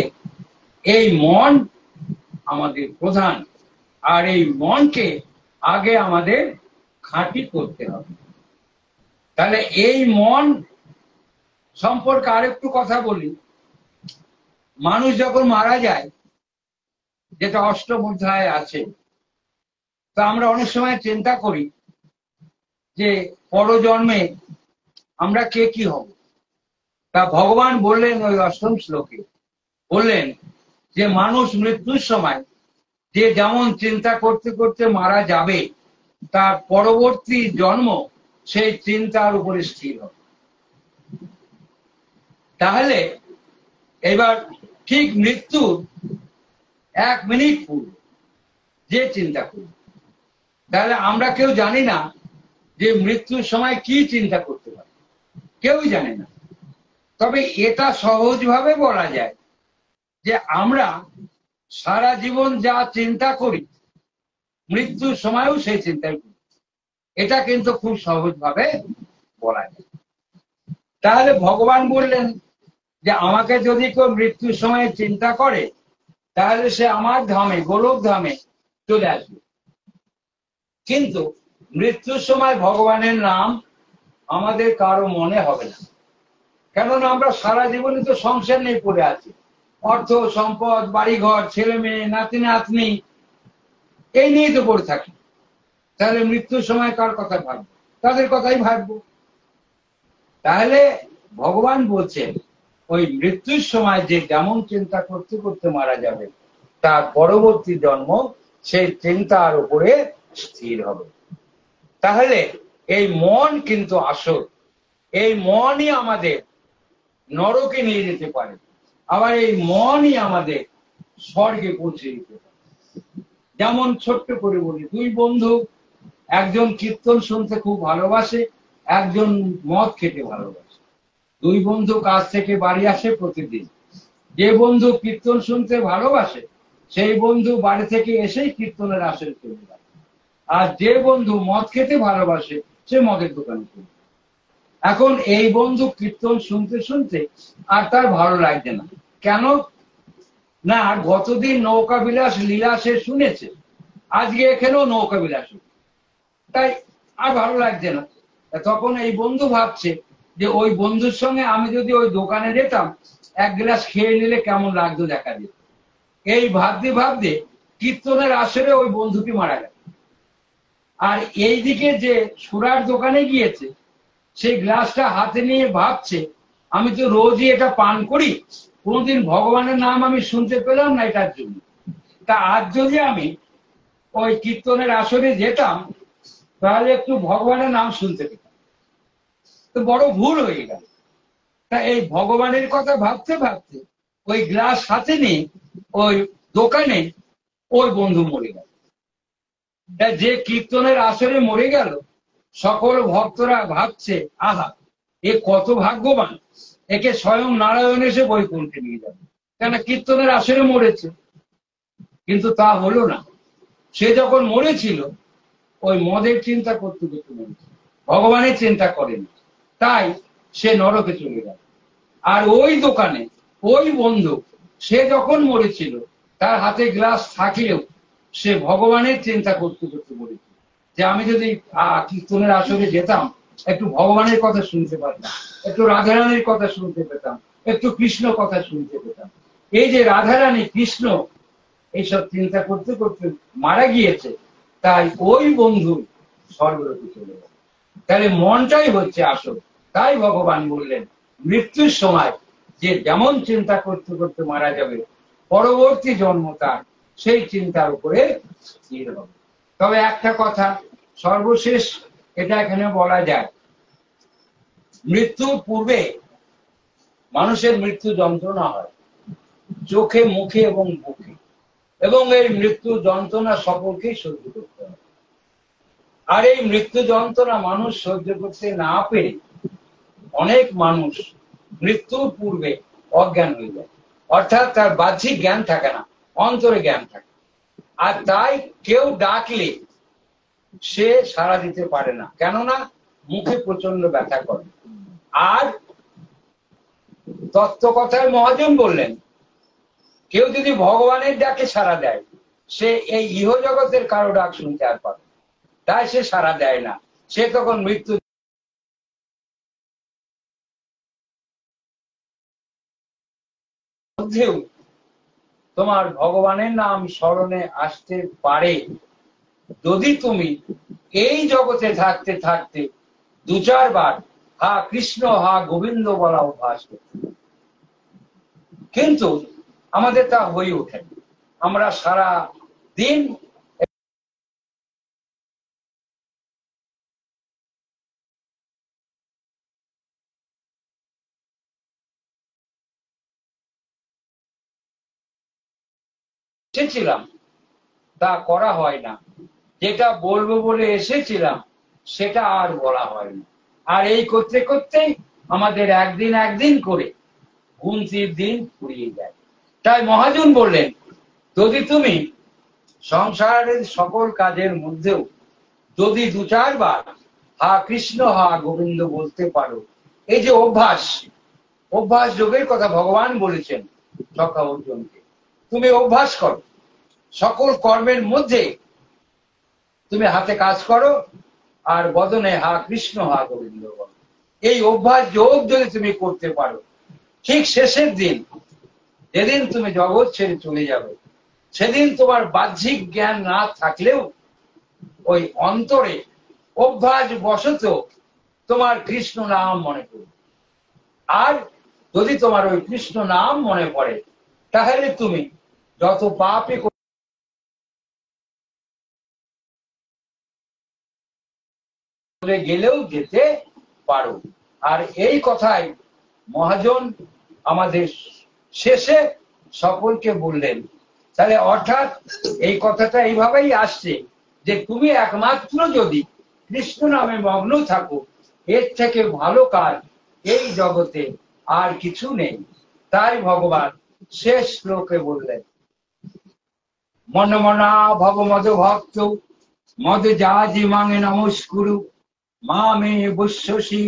A: এই মন আমাদের প্রধান, আর এই মনকে আগে আমাদের খাঁটি করতে হবে। তাহলে এই মন সম্পর্কে আরেকটু কথা বলি। মানুষ যখন মারা যায়, যেটা অষ্টম অধ্যায়ে আছে, তা আমরা অনেক সময় চিন্তা করি যে পরজন্মে আমরা কে কি হব। তা ভগবান বললেন ওই অষ্টম শ্লোকে, বললেন যে মানুষ মৃত্যুর সময় যে যেমন চিন্তা করতে করতে মারা যাবে, তার পরবর্তী জন্ম সেই চিন্তার উপরে স্থির হবে। তাহলে এবার ঠিক মৃত্যুর 1 মিনিট পূর্বে যে চিন্তা করবে, তাহলে আমরা কেউ জানি না যে মৃত্যুর সময় কি চিন্তা করতে পারে, কেউই জানে না। তবে এটা সহজভাবে বলা যায় যে আমরা সারা জীবন যা চিন্তা করি, মৃত্যুর সময়ও সেই চিন্তাই করি। এটা কিন্তু খুব সহজভাবে বলা যায়। তাহলে ভগবান বললেন যে আমাকে যদি কেউ মৃত্যুর সময় চিন্তা করে তাহলে সে আমার ধামে, গোলক ধামে চলে আসবে। কিন্তু মৃত্যুর সময় ভগবানের নাম আমাদের কারো মনে হবে না, কেননা আমরা সারা জীবনে তো সংসার নিয়ে পড়ে আছি। অর্থ সম্পদ, বাড়িঘর, ছেলে মেয়ে, নাতি নাতনি, এই নিয়েই তো পড়ে থাকি। তাহলে মৃত্যুর সময় কার কথা ভাববো? তাদের কথাই ভাববো। তাহলে ভগবান বলছেন ওই মৃত্যুর সময় যে যেমন চিন্তা করতে করতে মারা যাবে, তার পরবর্তী জন্ম সেই চিন্তার উপরে স্থির হবে। তাহলে এই মন কিন্তু আসল, এই মনই আমাদের নরকে নিয়ে যেতে পারে, আবার এই মনই আমাদের স্বর্গে পৌঁছে দিতে পারে। যেমন ছোট্ট করে বলি, দুই বন্ধু, একজন কীর্তন শুনতে খুব ভালোবাসে, একজন মদ খেতে ভালোবাসে। দুই বন্ধু কাজ থেকে বাড়ি আসে প্রতিদিন। যে বন্ধু কীর্তন শুনতে ভালোবাসে সেই বন্ধু বাড়ি থেকে এসেই কীর্তনের আসরে চলে যায়, আর যে বন্ধু মদ খেতে ভালোবাসে সে মদের দোকানে চলে। এখন এই বন্ধু কীর্তন শুনতে শুনতে আর তার ভালো লাগছে না। কেন? না, গতদিন নৌকা বিলাস লীলা সে শুনেছে, আজকে এখানেও নৌকা বিলাস, তাই আর ভালো লাগছে না। তখন এই বন্ধু ভাবছে যে ওই বন্ধুর সঙ্গে আমি যদি ওই দোকানে যেতাম, এক গ্লাস খেয়ে নিলে কেমন লাগতো দেখা যেত। এই ভাবতে ভাবতে কীর্তনের আসরে ওই বন্ধুটি মারা গেল। আর এইদিকে যে সুরার দোকানে গিয়েছে, সেই গ্লাসটা হাতে নিয়ে ভাবছে আমি তো রোজই এটা পান করি, কোনোদিন ভগবানের নাম আমি শুনতে পেলাম না এটার জন্য। তা আজ যদি আমি ওই কীর্তনের আসরে যেতাম তাহলে একটু ভগবানের নাম শুনতে পেতাম। তো বড় ভুল হয়ে গেল। তা এই ভগবানের কথা ভাবতে ভাবতে ওই গ্লাস হাতে নিয়ে ওই দোকানে ওই বন্ধু মরে গেল। যে কীর্তনের আসরে মরে গেল, সকল ভক্তরা ভাবছে আহা এ কত ভাগ্যবান, একে স্বয়ং নারায়ণ এসে বৈকুণ্ঠে নিয়ে যাবে, কেন কীর্তনের আসরে মরেছে। কিন্তু তা হলো না। সে যখন মরেছিল ওই মদের চিন্তা করতে করতে মরেছে, ভগবানের চিন্তা করেনি, তাই সে নরকে চলে গেল। আর ওই দোকানে ওই বন্ধু সে যখন মরেছিল তার হাতে গ্লাস থাকলেও সে ভগবানের চিন্তা করতে করতে মরেছিল, যে আমি যদি কীর্তনের আসরে যেতাম একটু ভগবানের কথা শুনতে পারতাম, একটু রাধারানীর কথা শুনতে পেতাম, একটু কৃষ্ণ কথা শুনতে পেতাম। এই যে রাধারানী কৃষ্ণ এইসব চিন্তা করতে করতে মারা গিয়েছে, তাই ওই বন্ধু স্বর্গলোকে চলে গেল। তাহলে মনটাই হচ্ছে আসল। তাই ভগবান বললেন মৃত্যুর সময় যে যেমন চিন্তা করতে করতে মারা যাবে, পরবর্তী জন্ম তার সেই চিন্তার উপরে স্থির হবে। তবে একটা কথা সর্বশেষ এটা এখানে বলা যায়, মৃত্যুর পূর্বে মানুষের মৃত্যু যন্ত্রণা হয় চোখে, মুখে এবং বুকে, এবং এই মৃত্যু যন্ত্রণা সকলকেই সহ্য করতে হয়। আর এই মৃত্যু যন্ত্রণা মানুষ সহ্য করতে না পেরে অনেক মানুষ মৃত্যুর পূর্বে অজ্ঞান হয়ে যায়, অর্থাৎ তার বাহ্যিক জ্ঞান থাকে না, অন্তরে জ্ঞান থাকে। আর তাই কেউ ডাকলে সে সাড়া দিতে পারে না, কেননা মুখে প্রচন্ড ব্যথা করে। আর তত্ত্বকথায় মহাজন বললেন কেউ যদি ভগবানের ডাকে সাড়া দেয় সে এই ইহজগতের কারো ডাক শুনতে আর পাবে, তাই সে সাড়া দেয় না। সে তখন মৃত্যু মধ্যেও তোমার ভগবানের নাম স্মরণে আসতে পারে যদি তুমি এই জগতে থাকতে থাকতে দু চারবার হা কৃষ্ণ হা গোবিন্দ বলা অভ্যাস করতে। কিন্তু আমাদের তা হয়ে ওঠে, আমরা সারা দিন এসেছিলাম তা করা হয় না, যেটা বলবো বলে এসেছিলাম সেটা আর বলা হয় না। আর এই করতে করতেই আমাদের একদিন একদিন করে গুনতির দিন ফুরিয়ে যায়। তাই মহাজন বললেন যদি তুমি সংসারের সকল কাজের মধ্যেও যদি 2-4 বার হা কৃষ্ণ হা গোবিন্দ বলতে পারো, এই যে অভ্যাস, অভ্যাস যোগের কথা ভগবান বলেছেন সখা অর্জুনকে, তুমি অভ্যাস করো, সকল কর্মের মধ্যে তুমি হাতে কাজ করো আর বদনে হা কৃষ্ণ হা গোবিন্দ বলো। এই অভ্যাস যোগ যদি তুমি করতে পারো, ঠিক শেষের দিন যেদিন তুমি জগৎ ছেড়ে চলে যাবে, সেদিন তোমার বাহ্যিক জ্ঞান না থাকলেও ওই অন্তরে অভ্যাস বশত তোমার কৃষ্ণ নাম মনে পড়বে। আর যদি তোমার ওই কৃষ্ণ নাম মনে পড়ে, তাহলে তুমি যত পাপে গেলেও যেতে পারো। আর এই কথাই মহাজন আমাদের শেষে সকলকে বললেন। তাহলে অর্থাৎ এই কথাটা এইভাবেই আসছে যে তুমি একমাত্র যদি কৃষ্ণ নামে মগ্ন থাকো, এর থেকে ভালো কাজ এই জগতে আর কিছু নেই। তাই ভগবান শেষ শ্লোকে বললেন, মনমনা ভব মদ ভক্ত মদ যাজি মাঙে নমস্কুরু মা মে বৈশ্যসী